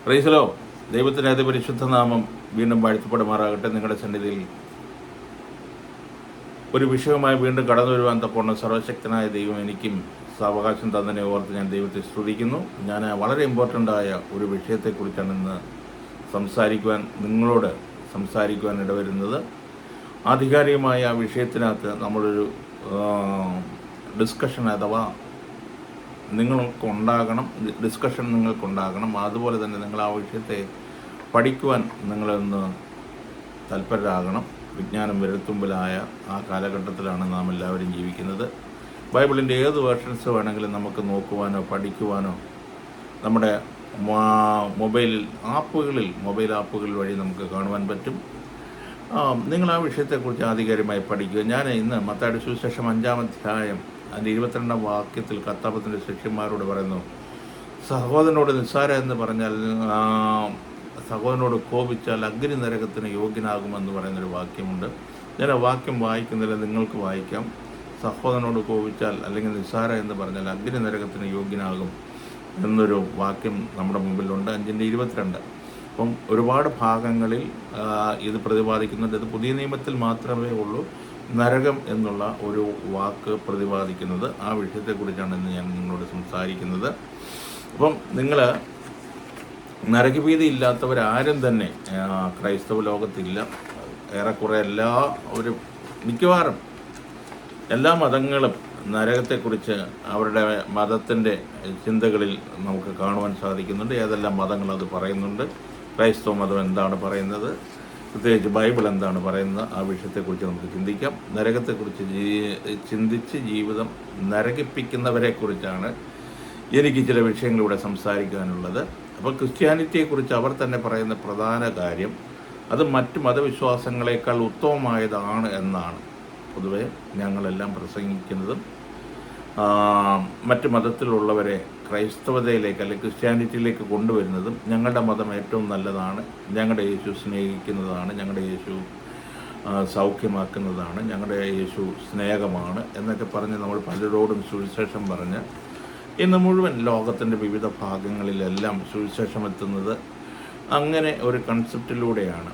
പ്രൈസലോ ദൈവത്തിൻ്റെ അതിപരിശുദ്ധ നാമം വീണ്ടും വാഴ്ത്തപ്പെടുമാറാകട്ടെ. നിങ്ങളുടെ സന്നിധിയിൽ ഒരു വിഷയവുമായി വീണ്ടും കടന്നു വരുവാൻ തക്കോണം സർവശക്തനായ ദൈവം എനിക്കും സാവകാശം തന്നതിനെ ഓർത്ത് ഞാൻ ദൈവത്തെ സ്തുതിക്കുന്നു. ഞാൻ വളരെ ഇമ്പോർട്ടൻ്റായ ഒരു വിഷയത്തെക്കുറിച്ചാണ് ഇന്ന് നിങ്ങളോട് സംസാരിക്കുവാൻ ഇടവരുന്നത്. ആധികാരികമായ ആ വിഷയത്തിനകത്ത് നമ്മളൊരു ഡിസ്കഷൻ അഥവാ നിങ്ങൾക്കുണ്ടാകണം. അതുപോലെ തന്നെ നിങ്ങൾ ആ വിഷയത്തെ പഠിക്കുവാൻ നിങ്ങളൊന്ന് തൽപരരാകണം. വിജ്ഞാനം വിരൽത്തുമ്പിലായ ആ കാലഘട്ടത്തിലാണ് നാം എല്ലാവരും ജീവിക്കുന്നത്. ബൈബിളിൻ്റെ ഏത് വേർഷൻസ് വേണമെങ്കിലും നമുക്ക് നോക്കുവാനോ പഠിക്കുവാനോ നമ്മുടെ മൊബൈൽ ആപ്പുകൾ വഴി നമുക്ക് കാണുവാൻ പറ്റും. നിങ്ങൾ ആ വിഷയത്തെക്കുറിച്ച് ആധികാരികമായി പഠിക്കുക. ഞാൻ ഇന്ന് മത്തായിയുടെ സുവിശേഷം 5-ാം അധ്യായം അതിൻ്റെ 22-ാം വാക്യത്തിൽ കർത്താവിൻ്റെ ശിഷ്യന്മാരോട് പറയുന്നു, സഹോദരനോട് നിസ്സാര എന്ന് പറഞ്ഞാൽ സഹോദരനോട് കോപിച്ചാൽ അഗ്നി നരകത്തിന് യോഗ്യനാകുമെന്ന് പറയുന്നൊരു വാക്യമുണ്ട്. ഞാൻ ആ വാക്യം വായിക്കുന്നില്ല, നിങ്ങൾക്ക് വായിക്കാം. സഹോദരനോട് കോപിച്ചാൽ അല്ലെങ്കിൽ നിസ്സാര എന്ന് പറഞ്ഞാൽ അഗ്നി നരകത്തിന് യോഗ്യനാകും എന്നൊരു വാക്യം നമ്മുടെ മുമ്പിലുണ്ട്. 5:22. അപ്പം ഒരുപാട് ഭാഗങ്ങളിൽ ഇത് പ്രതിപാദിക്കുന്നുണ്ട്. ഇത് പുതിയ നിയമത്തിൽ മാത്രമേ ഉള്ളൂ നരകം എന്നുള്ള ഒരു വാക്ക് പ്രതിപാദിക്കുന്നത്. ആ വിഷയത്തെക്കുറിച്ചാണ് ഇന്ന് ഞാൻ നിങ്ങളോട് സംസാരിക്കുന്നത്. അപ്പം നിങ്ങൾ നരകഭീതി ഇല്ലാത്തവരാരും തന്നെ ക്രൈസ്തവ ലോകത്തില്ല. ഏറെക്കുറെ മിക്കവാറും എല്ലാ മതങ്ങളും നരകത്തെക്കുറിച്ച് അവരുടെ മതത്തിൻ്റെ ചിന്തകളിൽ നമുക്ക് കാണുവാൻ സാധിക്കുന്നുണ്ട്. ഏതെല്ലാം മതങ്ങൾ അത് പറയുന്നുണ്ട്, ക്രൈസ്തവ മതം എന്താണ് പറയുന്നത്, പ്രത്യേകിച്ച് ബൈബിൾ എന്താണ് പറയുന്നത്, ആ വിഷയത്തെക്കുറിച്ച് നമുക്ക് ചിന്തിക്കാം. നരകത്തെക്കുറിച്ച് ചിന്തിച്ച് ജീവിതം നരകിപ്പിക്കുന്നവരെക്കുറിച്ചാണ് എനിക്ക് ചില വിഷയങ്ങളിലൂടെ സംസാരിക്കാനുള്ളത്. അപ്പോൾ ക്രിസ്ത്യാനിറ്റിയെക്കുറിച്ച് അവർ തന്നെ പറയുന്ന പ്രധാന കാര്യം അത് മറ്റ് മതവിശ്വാസങ്ങളെക്കാൾ ഉത്തമമായതാണ് എന്നാണ്. പൊതുവെ ഞങ്ങളെല്ലാം പ്രസംഗിക്കുന്നതും മറ്റ് മതത്തിലുള്ളവരെ ക്രൈസ്തവതയിലേക്ക് അല്ലെങ്കിൽ ക്രിസ്ത്യാനിറ്റിയിലേക്ക് കൊണ്ടുവരുന്നതും ഞങ്ങളുടെ മതം ഏറ്റവും നല്ലതാണ്, ഞങ്ങളുടെ യേശു സ്നേഹിക്കുന്നതാണ്, ഞങ്ങളുടെ യേശു സൗഖ്യമാക്കുന്നതാണ്, ഞങ്ങളുടെ യേശു സ്നേഹമാണ് എന്നൊക്കെ പറഞ്ഞ് നമ്മൾ പലരോടും സുവിശേഷം പറഞ്ഞ് ഇന്ന് മുഴുവൻ ലോകത്തിൻ്റെ വിവിധ ഭാഗങ്ങളിലെല്ലാം സുവിശേഷം എത്തുന്നത് അങ്ങനെ ഒരു കൺസെപ്റ്റിലൂടെയാണ്.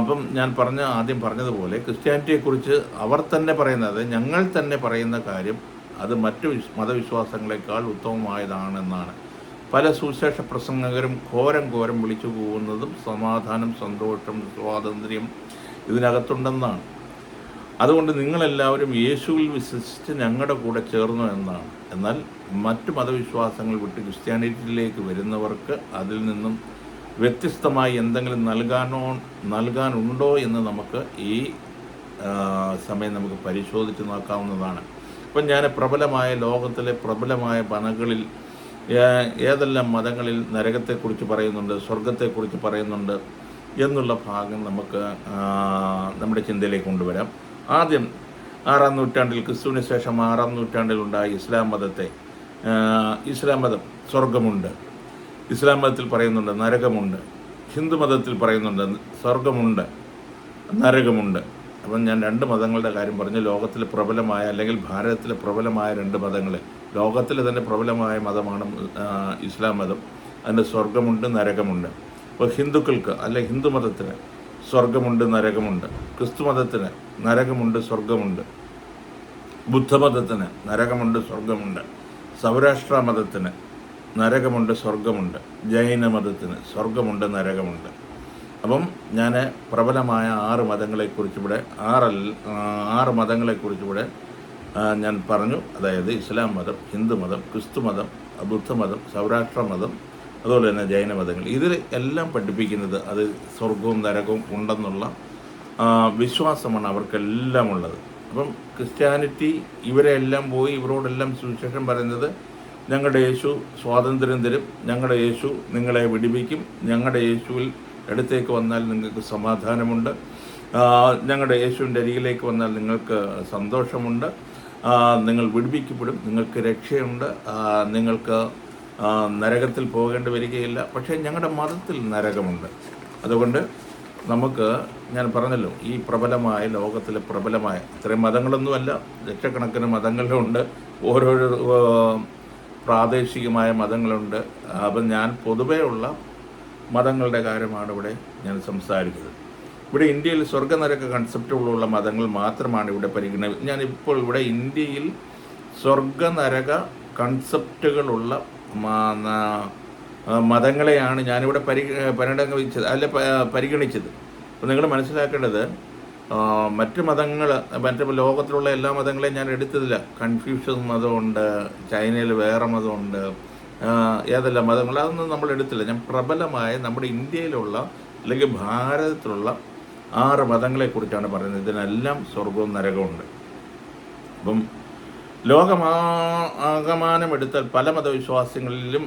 അപ്പം ഞാൻ ആദ്യം പറഞ്ഞതുപോലെ ക്രിസ്ത്യാനിറ്റിയെക്കുറിച്ച് അവർ തന്നെ പറയുന്നത്, ഞങ്ങൾ തന്നെ പറയുന്ന കാര്യം അത് മറ്റു മതവിശ്വാസങ്ങളെക്കാൾ ഉത്തമമായതാണെന്നാണ്. പല സുവിശേഷ പ്രസംഗകരും ഘോരം വിളിച്ചു പോകുന്നതും സമാധാനം, സന്തോഷം, സ്വാതന്ത്ര്യം ഇതിനകത്തുണ്ടെന്നാണ്. അതുകൊണ്ട് നിങ്ങളെല്ലാവരും യേശുവിൽ വിശ്വസിച്ച് ഞങ്ങളുടെ കൂടെ ചേർന്നു എന്നാണ്. എന്നാൽ മറ്റു മതവിശ്വാസങ്ങൾ വിട്ട് ക്രിസ്ത്യാനിറ്റിയിലേക്ക് വരുന്നവർക്ക് അതിൽ നിന്നും വ്യത്യസ്തമായി എന്തെങ്കിലും നൽകാനുണ്ടോ എന്ന് നമുക്ക് ഈ സമയം നമുക്ക് പരിശോധിച്ച് നോക്കാവുന്നതാണ്. ഇപ്പം ഞാൻ ലോകത്തിലെ പ്രബലമായ മതങ്ങളിൽ ഏതെല്ലാം മതങ്ങളിൽ നരകത്തെക്കുറിച്ച് പറയുന്നുണ്ട്, സ്വർഗത്തെക്കുറിച്ച് പറയുന്നുണ്ട് എന്നുള്ള ഭാഗം നമുക്ക് നമ്മുടെ ചിന്തയിലേക്ക് കൊണ്ടുവരാം. ആദ്യം 6-ാം നൂറ്റാണ്ടിൽ, ക്രിസ്തുവിന് ശേഷം 6-ാം നൂറ്റാണ്ടിലുണ്ടായ ഇസ്ലാം മതം സ്വർഗമുണ്ട്, ഇസ്ലാം മതത്തിൽ പറയുന്നുണ്ട് നരകമുണ്ട്. ഹിന്ദു മതത്തിൽ പറയുന്നുണ്ട് സ്വർഗമുണ്ട്, നരകമുണ്ട്. അപ്പം ഞാൻ 2 മതങ്ങളുടെ കാര്യം പറഞ്ഞു. ലോകത്തിലെ പ്രബലമായ അല്ലെങ്കിൽ ഭാരതത്തിലെ പ്രബലമായ 2 മതങ്ങൾ, ലോകത്തിലെ തന്നെ പ്രബലമായ മതമാണ് ഇസ്ലാം മതം. അതിൻ്റെ സ്വർഗമുണ്ട്, നരകമുണ്ട്. അപ്പോൾ ഹിന്ദുക്കൾക്ക് അല്ലെങ്കിൽ ഹിന്ദു മതത്തിന് സ്വർഗമുണ്ട്, നരകമുണ്ട്. ക്രിസ്തു മതത്തിന് നരകമുണ്ട്, സ്വർഗമുണ്ട്. ബുദ്ധമതത്തിന് നരകമുണ്ട്, സ്വർഗമുണ്ട്. സൗരാഷ്ട്ര മതത്തിന് നരകമുണ്ട്, സ്വർഗമുണ്ട്. ജൈന മതത്തിന് സ്വർഗമുണ്ട്, നരകമുണ്ട്. അപ്പം ഞാൻ പ്രബലമായ 6 മതങ്ങളെക്കുറിച്ചിവിടെ 6 മതങ്ങളെക്കുറിച്ചിവിടെ ഞാൻ പറഞ്ഞു. അതായത് ഇസ്ലാം മതം, ഹിന്ദു മതം, ക്രിസ്തു മതം, ബുദ്ധമതം, സൗരാഷ്ട്ര മതം, അതുപോലെ തന്നെ ജൈന മതങ്ങൾ. ഇതിൽ എല്ലാം പഠിപ്പിക്കുന്നത് അത് സ്വർഗവും നരകവും ഉണ്ടെന്നുള്ള വിശ്വാസമാണ് അവർക്കെല്ലാം ഉള്ളത്. അപ്പം ക്രിസ്ത്യാനിറ്റി ഇവരോടെല്ലാം സുവിശേഷം പറയുന്നത് ഞങ്ങളുടെ യേശു സ്വാതന്ത്ര്യം തരും, ഞങ്ങളുടെ യേശു നിങ്ങളെ വിടുവിക്കും, ഞങ്ങളുടെ യേശുവിൽ അടുത്തേക്ക് വന്നാൽ നിങ്ങൾക്ക് സമാധാനമുണ്ട്, ഞങ്ങളുടെ യേശുവിൻ്റെ അരികിലേക്ക് വന്നാൽ നിങ്ങൾക്ക് സന്തോഷമുണ്ട്, നിങ്ങൾ വിടുവിക്കപ്പെടും, നിങ്ങൾക്ക് രക്ഷയുണ്ട്, നിങ്ങൾക്ക് നരകത്തിൽ പോകേണ്ടി വരികയില്ല. പക്ഷേ ഞങ്ങളുടെ മതത്തിൽ നരകമുണ്ട്. അതുകൊണ്ട് ഞാൻ പറഞ്ഞല്ലോ, ഈ ലോകത്തിലെ പ്രബലമായ ഇത്രയും മതങ്ങളൊന്നുമല്ല, ലക്ഷക്കണക്കിന് മതങ്ങളിലുണ്ട്. ഓരോരോ പ്രാദേശികമായ മതങ്ങളുണ്ട്. അപ്പം ഞാൻ പൊതുവേ ഉള്ള മതങ്ങളുടെ കാര്യമാണ് ഇവിടെ ഞാൻ സംസാരിക്കുന്നത്. ഇവിടെ ഇന്ത്യയിൽ സ്വർഗ്ഗനരക കൺസെപ്റ്റുകളുള്ള മതങ്ങൾ മാത്രമാണ് ഇവിടെ ഞാനിപ്പോൾ ഇവിടെ ഇന്ത്യയിൽ സ്വർഗ്ഗനരക കൺസെപ്റ്റുകളുള്ള മതങ്ങളെയാണ് ഞാനിവിടെ പരിഗണിച്ചത്. അപ്പോൾ നിങ്ങൾ മനസ്സിലാക്കേണ്ടത്, മറ്റ് മതങ്ങൾ, ലോകത്തിലുള്ള എല്ലാ മതങ്ങളെയും ഞാൻ എടുത്തതില്ല. കൺഫ്യൂഷ്യസ് മതമുണ്ട്, ചൈനയിൽ വേറെ മതമുണ്ട്, ഏതെല്ലാം മതങ്ങൾ, അതൊന്നും നമ്മൾ എടുത്തില്ല. ഞാൻ പ്രബലമായ നമ്മുടെ ഇന്ത്യയിലുള്ള അല്ലെങ്കിൽ ഭാരതത്തിലുള്ള 6 മതങ്ങളെക്കുറിച്ചാണ് പറയുന്നത്. ഇതിനെല്ലാം സ്വർഗവും നരകമുണ്ട്. അപ്പം ലോകമാകമാനം എടുത്താൽ പല മതവിശ്വാസങ്ങളിലും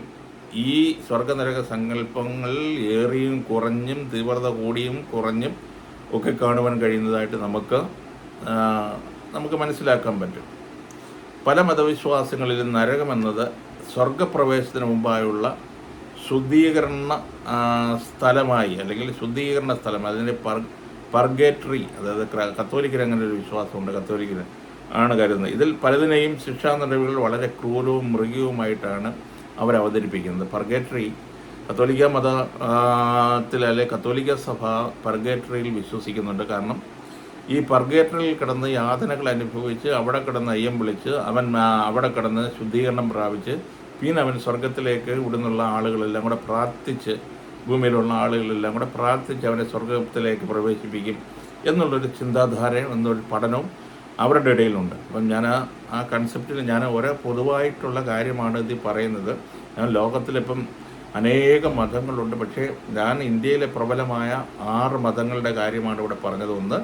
ഈ സ്വർഗനരക സങ്കല്പങ്ങൾ ഏറിയും കുറഞ്ഞും തീവ്രത കൂടിയും കുറഞ്ഞും ഒക്കെ കാണുവാൻ കഴിയുന്നതായിട്ട് നമുക്ക് മനസ്സിലാക്കാൻ പറ്റും. പല മതവിശ്വാസങ്ങളിലും നരകമെന്നത് സ്വർഗപ്രവേശത്തിന് മുമ്പായുള്ള ശുദ്ധീകരണ സ്ഥലമായി, അല്ലെങ്കിൽ ശുദ്ധീകരണ സ്ഥലം, അതിൻ്റെ പർഗേറ്ററി, അതായത് കത്തോലിക്കർ അങ്ങനെ ഒരു വിശ്വാസമുണ്ട്, കത്തോലിക്കർ ആണ് കരുതുന്നത്. ഇതിൽ പലതിനെയും ശിക്ഷാ നടപടികൾ വളരെ ക്രൂരവും മൃഗീയവുമായിട്ടാണ് അവർ അവതരിപ്പിക്കുന്നത്. പർഗേറ്ററി, കത്തോലിക്ക മതത്തിൽ അല്ലെ കത്തോലിക്ക സഭ പർഗേറ്ററിയിൽ വിശ്വസിക്കുന്നുണ്ട്. കാരണം ഈ പർഗേറ്ററിയിൽ കിടന്ന് യാതനകൾ അനുഭവിച്ച് അവിടെ കിടന്ന് അയ്യം വിളിച്ച് അവൻ അവിടെ കിടന്ന് ശുദ്ധീകരണം പ്രാപിച്ച് പിന്നെ അവൻ സ്വർഗത്തിലേക്ക് ഇവിടുന്നുള്ള ആളുകളെല്ലാം കൂടെ പ്രാർത്ഥിച്ച്, ഭൂമിയിലുള്ള ആളുകളെല്ലാം കൂടെ പ്രാർത്ഥിച്ച് അവനെ സ്വർഗത്തിലേക്ക് പ്രവേശിപ്പിക്കും എന്നുള്ളൊരു ചിന്താധാരയും എന്നൊരു പഠനവും അവരുടെ ഇടയിലുണ്ട്. അപ്പം ഞാൻ ആ കൺസെപ്റ്റിൽ ഞാൻ ഓരോ പൊതുവായിട്ടുള്ള കാര്യമാണ് ഇത് പറയുന്നത്. ഞാൻ ലോകത്തിലിപ്പം അനേകം മതങ്ങളുണ്ട്, പക്ഷേ ഞാൻ ഇന്ത്യയിലെ പ്രബലമായ 6 മതങ്ങളുടെ കാര്യമാണ് ഇവിടെ പറഞ്ഞത്. ഒന്ന്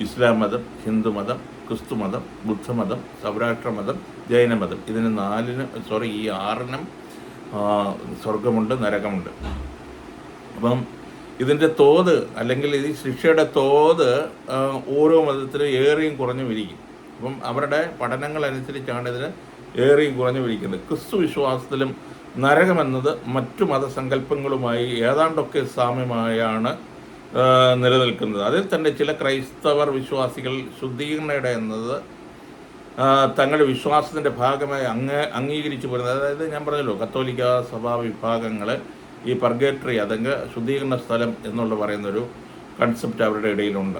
ഇസ്ലാം മതം, ഹിന്ദു മതം, ക്രിസ്തു മതം, ബുദ്ധമതം, സൗരാഷ്ട്ര മതം, ജൈനമതം. ഇതിന് 6നും സ്വർഗമുണ്ട്, നരകമുണ്ട്. അപ്പം ഇതിൻ്റെ തോത്, അല്ലെങ്കിൽ ഈ ശിക്ഷയുടെ തോത് ഓരോ മതത്തിലും ഏറിയും കുറഞ്ഞും ഇരിക്കും. അപ്പം അവരുടെ പഠനങ്ങൾ അനുസരിച്ചാണ് ഇതിന് ഏറിയും കുറഞ്ഞും ഇരിക്കുന്നത്. ക്രിസ്തു വിശ്വാസത്തിലും നരകമെന്നത് മറ്റു മതസങ്കല്പങ്ങളുമായി ഏതാണ്ടൊക്കെ സാമ്യമായാണ് നിലനിൽക്കുന്നത്. അതിൽ തന്നെ ചില ക്രൈസ്തവർ വിശ്വാസികൾ ശുദ്ധീകരണയുടെ എന്നത് തങ്ങളുടെ വിശ്വാസത്തിൻ്റെ ഭാഗമായി അംഗീകരിച്ചു പോരുന്നത്. അതായത് ഞാൻ പറഞ്ഞല്ലോ, കത്തോലിക്ക സഭാ വിഭാഗങ്ങൾ ഈ പർഗേറ്ററി, അതെങ്കിൽ ശുദ്ധീകരണ സ്ഥലം എന്നുള്ള പറയുന്നൊരു കൺസെപ്റ്റ് അവരുടെ ഇടയിലുണ്ട്.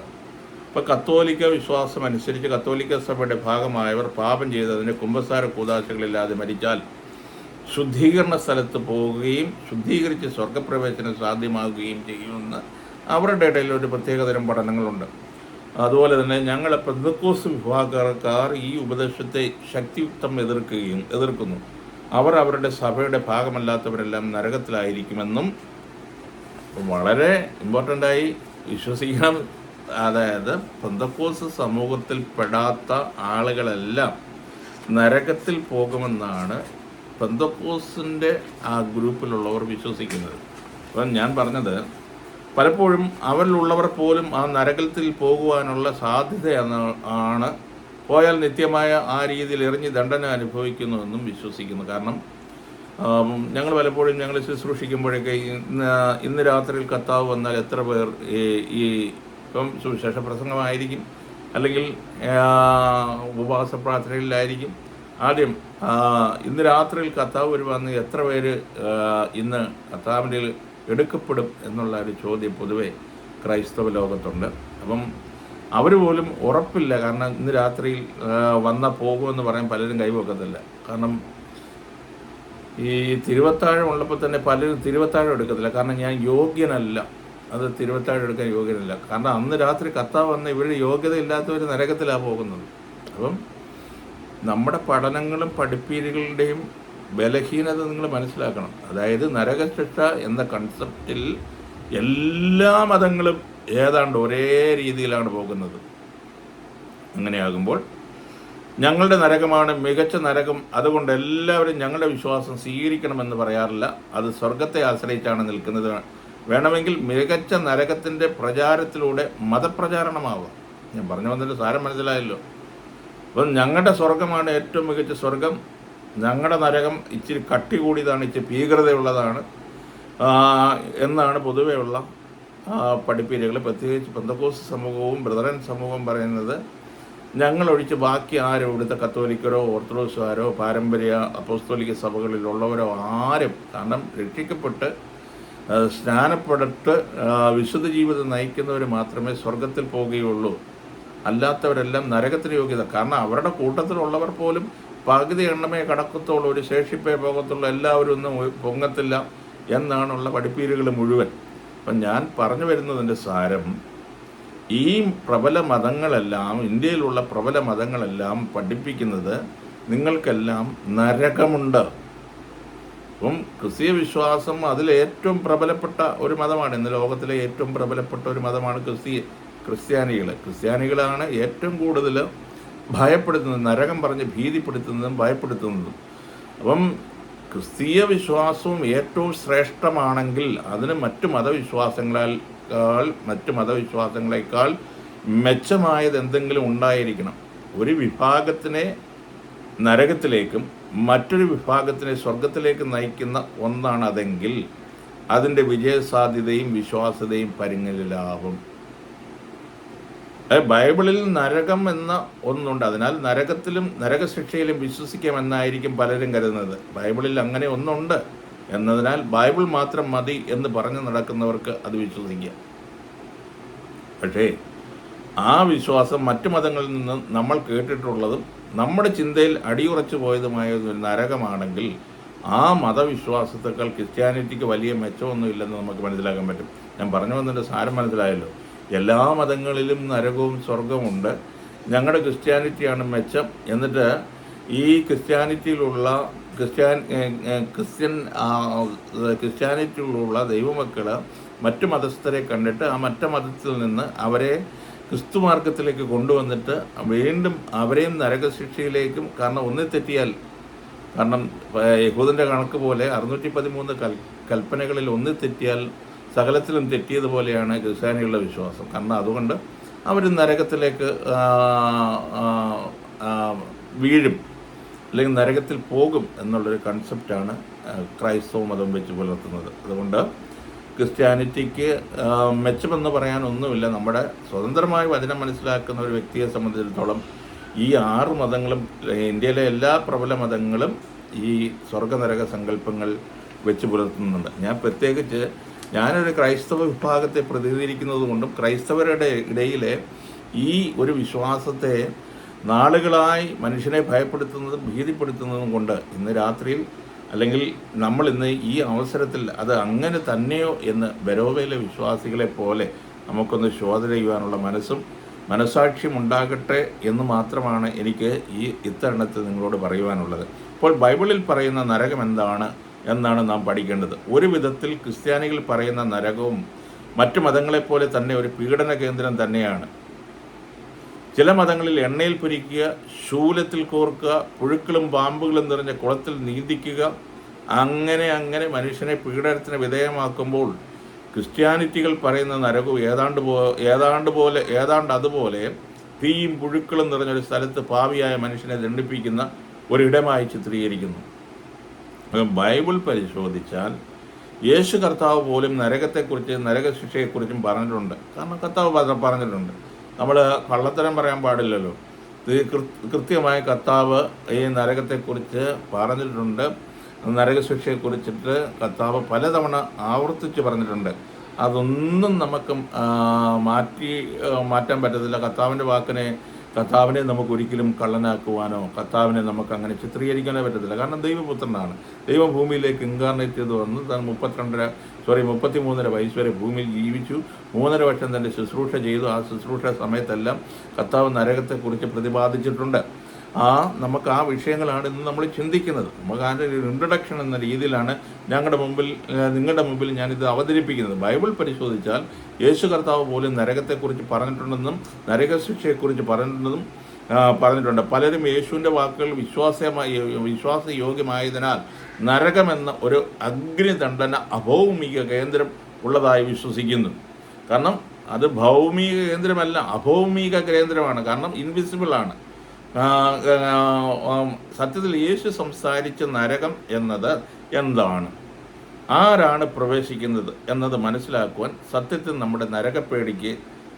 ഇപ്പോൾ കത്തോലിക്ക വിശ്വാസം അനുസരിച്ച് കത്തോലിക്ക സഭയുടെ ഭാഗമായവർ പാപം ചെയ്തതിന് കുമ്പസാര കൂദാശകളില്ലാതെ മരിച്ചാൽ ശുദ്ധീകരണ സ്ഥലത്ത് പോവുകയും ശുദ്ധീകരിച്ച് സ്വർഗപ്രവേശനം സാധ്യമാകുകയും ചെയ്യുമെന്ന് അവരുടെ ഇടയിൽ ഒരു പ്രത്യേകതരം പഠനങ്ങളുണ്ട്. അതുപോലെ തന്നെ ഞങ്ങൾ പെന്തക്കോസ്ത് വിഭാഗക്കാർ ഈ ഉപദേശത്തെ ശക്തിയുക്തം എതിർക്കുന്നു. അവർ അവരുടെ സഭയുടെ ഭാഗമല്ലാത്തവരെല്ലാം നരകത്തിലായിരിക്കുമെന്നും വളരെ ഇമ്പോർട്ടൻ്റായി വിശ്വസിക്കണം. അതായത് പെന്തക്കോസ്ത് സമൂഹത്തിൽ പെടാത്ത ആളുകളെല്ലാം നരകത്തിൽ പോകുമെന്നാണ് പെന്തക്കോസ്തിൻ്റെ ആ ഗ്രൂപ്പിലുള്ളവർ വിശ്വസിക്കുന്നത്. അപ്പം ഞാൻ പറഞ്ഞത്, പലപ്പോഴും അവരിലുള്ളവർ പോലും ആ നരകത്തിൽ പോകുവാനുള്ള സാധ്യതയാണ്, പോയാൽ നിത്യമായ ആ രീതിയിൽ എറിഞ്ഞ് ദണ്ഡന അനുഭവിക്കുന്നുവെന്നും വിശ്വസിക്കുന്നു. കാരണം ഞങ്ങൾ പലപ്പോഴും ഞങ്ങൾ ശുശ്രൂഷിക്കുമ്പോഴൊക്കെ ഇന്ന് രാത്രിയിൽ കർത്താവ് വന്നാൽ എത്ര പേർ ഈ ഇപ്പം സുവിശേഷ പ്രസംഗമായിരിക്കും, അല്ലെങ്കിൽ ഉപവാസ പ്രാർത്ഥനയിലായിരിക്കും. ആദ്യം ഇന്ന് രാത്രിയിൽ കർത്താവ് വരുവാന്ന് എത്ര പേര് ഇന്ന് കർത്താവിൻ്റെ എടുക്കപ്പെടും എന്നുള്ള ഒരു ചോദ്യം പൊതുവെ ക്രൈസ്തവ ലോകത്തുണ്ട്. അപ്പം അവർ പോലും ഉറപ്പില്ല. കാരണം ഇന്ന് രാത്രിയിൽ പോകുമെന്ന് പറയാൻ പലരും കൈവെക്കത്തില്ല. കാരണം ഈ തിരുവത്താഴം ഉള്ളപ്പോൾ തന്നെ പലരും തിരുവത്താഴം എടുക്കത്തില്ല. കാരണം ഞാൻ യോഗ്യനല്ല, അത് തിരുവത്താഴം എടുക്കാൻ യോഗ്യനല്ല. കാരണം അന്ന് രാത്രി കർത്താവ് വന്ന് ഇവർ യോഗ്യതയില്ലാത്തവർ നരകത്തിലാണ് പോകുന്നത്. അപ്പം നമ്മുടെ പഠനങ്ങളും പഠിപ്പീരുകളുടെയും ബലഹീനത നിങ്ങൾ മനസ്സിലാക്കണം. അതായത് നരകശിക്ഷ എന്ന കൺസെപ്റ്റിൽ എല്ലാ മതങ്ങളും ഏതാണ്ട് ഒരേ രീതിയിലാണ് പോകുന്നത്. അങ്ങനെയാകുമ്പോൾ ഞങ്ങളുടെ നരകമാണ് മികച്ച നരകം, അതുകൊണ്ട് എല്ലാവരും ഞങ്ങളുടെ വിശ്വാസം സ്വീകരിക്കണമെന്ന് പറയാറില്ല. അത് സ്വർഗത്തെ ആശ്രയിച്ചാണ് നിൽക്കുന്നത്. വേണമെങ്കിൽ മികച്ച നരകത്തിൻ്റെ പ്രചാരത്തിലൂടെ മതപ്രചാരണമാവാം. ഞാൻ പറഞ്ഞു വന്നതിൻ്റെ സാരം മനസ്സിലായല്ലോ. അപ്പം ഞങ്ങളുടെ സ്വർഗമാണ് ഏറ്റവും മികച്ച സ്വർഗം, ഞങ്ങളുടെ നരകം ഇച്ചിരി കട്ടി കൂടിയതാണ്, ഇച്ചിരി ഭീകരതയുള്ളതാണ് എന്നാണ് പൊതുവെയുള്ള പഠിപ്പീരുകൾ, പ്രത്യേകിച്ച് പെന്തക്കോസ്ത് സമൂഹവും ബ്രദറൻ സമൂഹവും പറയുന്നത്. ഞങ്ങളൊഴിച്ച് ബാക്കി ആരും ഇവിടുത്തെ കത്തോലിക്കരോ ഓർത്തഡോക്സുകാരോ പാരമ്പര്യ അപ്പോസ്തോലിക സഭകളിലുള്ളവരോ ആരും, കാരണം രക്ഷിക്കപ്പെട്ട് സ്നാനപ്പെടുത്ത് വിശുദ്ധ ജീവിതം നയിക്കുന്നവർ മാത്രമേ സ്വർഗത്തിൽ പോവുകയുള്ളൂ. അല്ലാത്തവരെല്ലാം നരകത്തിന് യോഗ്യത. കാരണം അവരുടെ കൂട്ടത്തിലുള്ളവർ പോലും പകുതി എണ്ണമേ കടക്കത്തുള്ളൂ, ഒരു ശേഷിപ്പേ പോകത്തുള്ളൂ, എല്ലാവരും ഒന്നും പൊങ്ങത്തില്ല എന്നാണുള്ള പഠിപ്പീരുകൾ മുഴുവൻ. അപ്പം ഞാൻ പറഞ്ഞു വരുന്നതിൻ്റെ സാരം, ഈ പ്രബല മതങ്ങളെല്ലാം, ഇന്ത്യയിലുള്ള പ്രബല മതങ്ങളെല്ലാം പഠിപ്പിക്കുന്നത് നിങ്ങൾക്കെല്ലാം നരകമുണ്ട്. അപ്പം ക്രിസ്തീയ വിശ്വാസം അതിലേറ്റവും പ്രബലപ്പെട്ട ഒരു മതമാണ്. ഇന്ന് ലോകത്തിലെ ഏറ്റവും പ്രബലപ്പെട്ട ഒരു മതമാണ് ക്രിസ്ത്യാനികളാണ് ഏറ്റവും കൂടുതൽ ഭയപ്പെടുത്തുന്നത്, നരകം പറഞ്ഞ് ഭീതിപ്പെടുത്തുന്നതും ഭയപ്പെടുത്തുന്നതും. അപ്പം ക്രിസ്തീയ വിശ്വാസവും ഏറ്റവും ശ്രേഷ്ഠമാണെങ്കിൽ അതിന് മറ്റു മതവിശ്വാസങ്ങളെക്കാൾ മെച്ചമായത് എന്തെങ്കിലും ഉണ്ടായിരിക്കണം. ഒരു വിഭാഗത്തിനെ നരകത്തിലേക്കും മറ്റൊരു വിഭാഗത്തിനെ സ്വർഗത്തിലേക്ക് നയിക്കുന്ന ഒന്നാണ് അതെങ്കിൽ അതിൻ്റെ വിജയസാധ്യതയും വിശ്വാസ്യതയും പരിങ്ങലിലാവും. ബൈബിളിൽ നരകം എന്ന ഒന്നുണ്ട്. അതിനാൽ നരകത്തിലും നരകശിക്ഷയിലും വിശ്വസിക്കാമെന്നായിരിക്കും പലരും കരുതുന്നത്. ബൈബിളിൽ അങ്ങനെ ഒന്നുണ്ട് എന്നതിനാൽ ബൈബിൾ മാത്രം മതി എന്ന് പറഞ്ഞു നടക്കുന്നവർക്ക് അത് വിശ്വസിക്കാം. പക്ഷേ ആ വിശ്വാസം മറ്റു മതങ്ങളിൽ നിന്ന് നമ്മൾ കേട്ടിട്ടുള്ളതും നമ്മുടെ ചിന്തയിൽ അടിയുറച്ചു പോയതുമായ ഒരു നരകമാണെങ്കിൽ ആ മതവിശ്വാസത്തേക്കാൾ ക്രിസ്ത്യാനിറ്റിക്ക് വലിയ മെച്ചമൊന്നുമില്ലെന്ന് നമുക്ക് മനസ്സിലാക്കാൻ പറ്റും. ഞാൻ പറഞ്ഞു വന്നതിൻ്റെ സാരം മനസ്സിലായല്ലോ. എല്ലാ മതങ്ങളിലും നരകവും സ്വർഗമുണ്ട്, ഞങ്ങളുടെ ക്രിസ്ത്യാനിറ്റിയാണ് മെച്ചം. എന്നിട്ട് ഈ ക്രിസ്ത്യാനിറ്റിയിലുള്ള ദൈവമക്കൾ മറ്റു മതസ്ഥരെ കണ്ടിട്ട് ആ മറ്റു മതത്തിൽ നിന്ന് അവരെ ക്രിസ്തുമാർഗത്തിലേക്ക് കൊണ്ടുവന്നിട്ട് വീണ്ടും അവരെയും നരകശിക്ഷയിലേക്കും, കാരണം ഒന്നിത്തെറ്റിയാൽ, കാരണം യഹൂദൻ്റെ കണക്ക് പോലെ 613 കൽപ്പനകളിൽ ഒന്നിത്തെറ്റിയാൽ സകലത്തിലും തെറ്റിയതുപോലെയാണ് ക്രിസ്ത്യാനികളുടെ വിശ്വാസം. കാരണം അതുകൊണ്ട് അവർ നരകത്തിലേക്ക് വീഴും, അല്ലെങ്കിൽ നരകത്തിൽ പോകും എന്നുള്ളൊരു കൺസെപ്റ്റാണ് ക്രൈസ്തവ മതം വെച്ച് പുലർത്തുന്നത്. അതുകൊണ്ട് ക്രിസ്ത്യാനിറ്റിക്ക് മെച്ചമെന്ന് പറയാനൊന്നുമില്ല. നമ്മുടെ സ്വതന്ത്രമായി വചനം മനസ്സിലാക്കുന്ന ഒരു വ്യക്തിയെ സംബന്ധിച്ചിടത്തോളം ഈ 6 മതങ്ങളും, ഇന്ത്യയിലെ എല്ലാ പ്രബല മതങ്ങളും ഈ സ്വർഗനരക സങ്കല്പങ്ങൾ വെച്ച് പുലർത്തുന്നുണ്ട്. ഞാൻ പ്രത്യേകിച്ച് ഞാനൊരു ക്രൈസ്തവ വിഭാഗത്തെ പ്രതിനിധീകരിക്കുന്നത് കൊണ്ടും ക്രൈസ്തവരുടെ ഇടയിലെ ഈ ഒരു വിശ്വാസത്തെ നാളുകളായി മനുഷ്യനെ ഭയപ്പെടുത്തുന്നതും ഭീതിപ്പെടുത്തുന്നതും കൊണ്ട് ഇന്ന് രാത്രിയിൽ, അല്ലെങ്കിൽ നമ്മൾ ഇന്ന് ഈ അവസരത്തിൽ അത് അങ്ങനെ തന്നെയോ എന്ന് ബെരോവയിലെ വിശ്വാസികളെ പോലെ നമുക്കൊന്ന് ശോധന ചെയ്യുവാനുള്ള മനസ്സാക്ഷ്യം ഉണ്ടാകട്ടെ എന്ന് മാത്രമാണ് എനിക്ക് ഈ ഇത്തരണത്തിൽ നിങ്ങളോട് പറയുവാനുള്ളത്. ഇപ്പോൾ ബൈബിളിൽ പറയുന്ന നരകം എന്നാണ് നാം പഠിക്കേണ്ടത്. ഒരു വിധത്തിൽ ക്രിസ്ത്യാനികൾ പറയുന്ന നരകവും മറ്റു മതങ്ങളെപ്പോലെ തന്നെ ഒരു പീഡന കേന്ദ്രം തന്നെയാണ്. ചില മതങ്ങളിൽ എണ്ണയിൽ പൊരിക്കുക, ശൂലത്തിൽ കോർക്കുക, പുഴുക്കളും പാമ്പുകളും നിറഞ്ഞ കുളത്തിൽ നീന്തിക്കുക, അങ്ങനെ മനുഷ്യനെ പീഡനത്തിന് വിധേയമാക്കുമ്പോൾ ക്രിസ്ത്യാനിറ്റികൾ പറയുന്ന നരകവും ഏതാണ്ട് അതുപോലെ തീയും പുഴുക്കളും നിറഞ്ഞൊരു സ്ഥലത്ത് പാപിയായ മനുഷ്യനെ ദണ്ഡിപ്പിക്കുന്ന ഒരിടമായി ചിത്രീകരിക്കുന്നു. ബൈബിൾ പരിശോധിച്ചാൽ യേശു കർത്താവ് പോലും നരകത്തെക്കുറിച്ച്, നരകശിക്ഷയെക്കുറിച്ചും പറഞ്ഞിട്ടുണ്ട്. കാരണം കർത്താവ് പറഞ്ഞിട്ടുണ്ട്. നമ്മൾ കള്ളത്തരം പറയാൻ പാടില്ലല്ലോ. കൃത്യമായി കർത്താവ് ഈ നരകത്തെക്കുറിച്ച് പറഞ്ഞിട്ടുണ്ട്. നരകശിക്ഷയെക്കുറിച്ചിട്ട് കർത്താവ് പലതവണ ആവർത്തിച്ച് പറഞ്ഞിട്ടുണ്ട്. അതൊന്നും നമുക്ക് മാറ്റാൻ പറ്റത്തില്ല. കർത്താവിനെ നമുക്കൊരിക്കലും കള്ളനാക്കുവാനോ കർത്താവിനെ നമുക്ക് അങ്ങനെ ചിത്രീകരിക്കാനോ പറ്റത്തില്ല. കാരണം ദൈവപുത്രനാണ്. ദൈവം ഭൂമിയിലേക്ക് ഇൻകാർണേറ്റ് ചെയ്ത് വന്ന് താൻ 33 വയസ്സ് വരെ ഭൂമിയിൽ ജീവിച്ചു. 3.5 വർഷം തൻ്റെ ശുശ്രൂഷ ചെയ്തു. ആ ശുശ്രൂഷ സമയത്തെല്ലാം കർത്താവ് നരകത്തെക്കുറിച്ച് പ്രതിപാദിച്ചിട്ടുണ്ട്. നമുക്ക് ആ വിഷയങ്ങളാണ് ഇന്ന് നമ്മൾ ചിന്തിക്കുന്നത്. നമുക്ക് അതിൻ്റെ ഒരു ഇൻട്രൊഡക്ഷൻ എന്ന രീതിയിലാണ് നിങ്ങളുടെ മുമ്പിൽ ഞാനിത് അവതരിപ്പിക്കുന്നത്. ബൈബിൾ പരിശോധിച്ചാൽ യേശു കർത്താവ് പോലും നരകത്തെക്കുറിച്ച് പറഞ്ഞിട്ടുണ്ടെന്നും നരകശിക്ഷയെക്കുറിച്ച് പറഞ്ഞിട്ടുണ്ട്. പലരും യേശുവിൻ്റെ വാക്കുകൾ വിശ്വാസയോഗ്യമായതിനാൽ നരകമെന്ന ഒരു അഗ്നിദണ്ഡന അഭൗമിക കേന്ദ്രം ഉള്ളതായി വിശ്വസിക്കുന്നു. കാരണം അത് ഭൗമിക കേന്ദ്രമല്ല, അഭൗമിക കേന്ദ്രമാണ്. കാരണം ഇൻവിസിബിൾ ആണ്. സത്യത്തിൽ യേശു സംസാരിച്ച നരകം എന്നത് എന്താണ്, ആരാണ് പ്രവേശിക്കുന്നത് എന്നത് മനസ്സിലാക്കുവാൻ സത്യത്തിൽ നമ്മുടെ നരകപ്പേടിക്ക്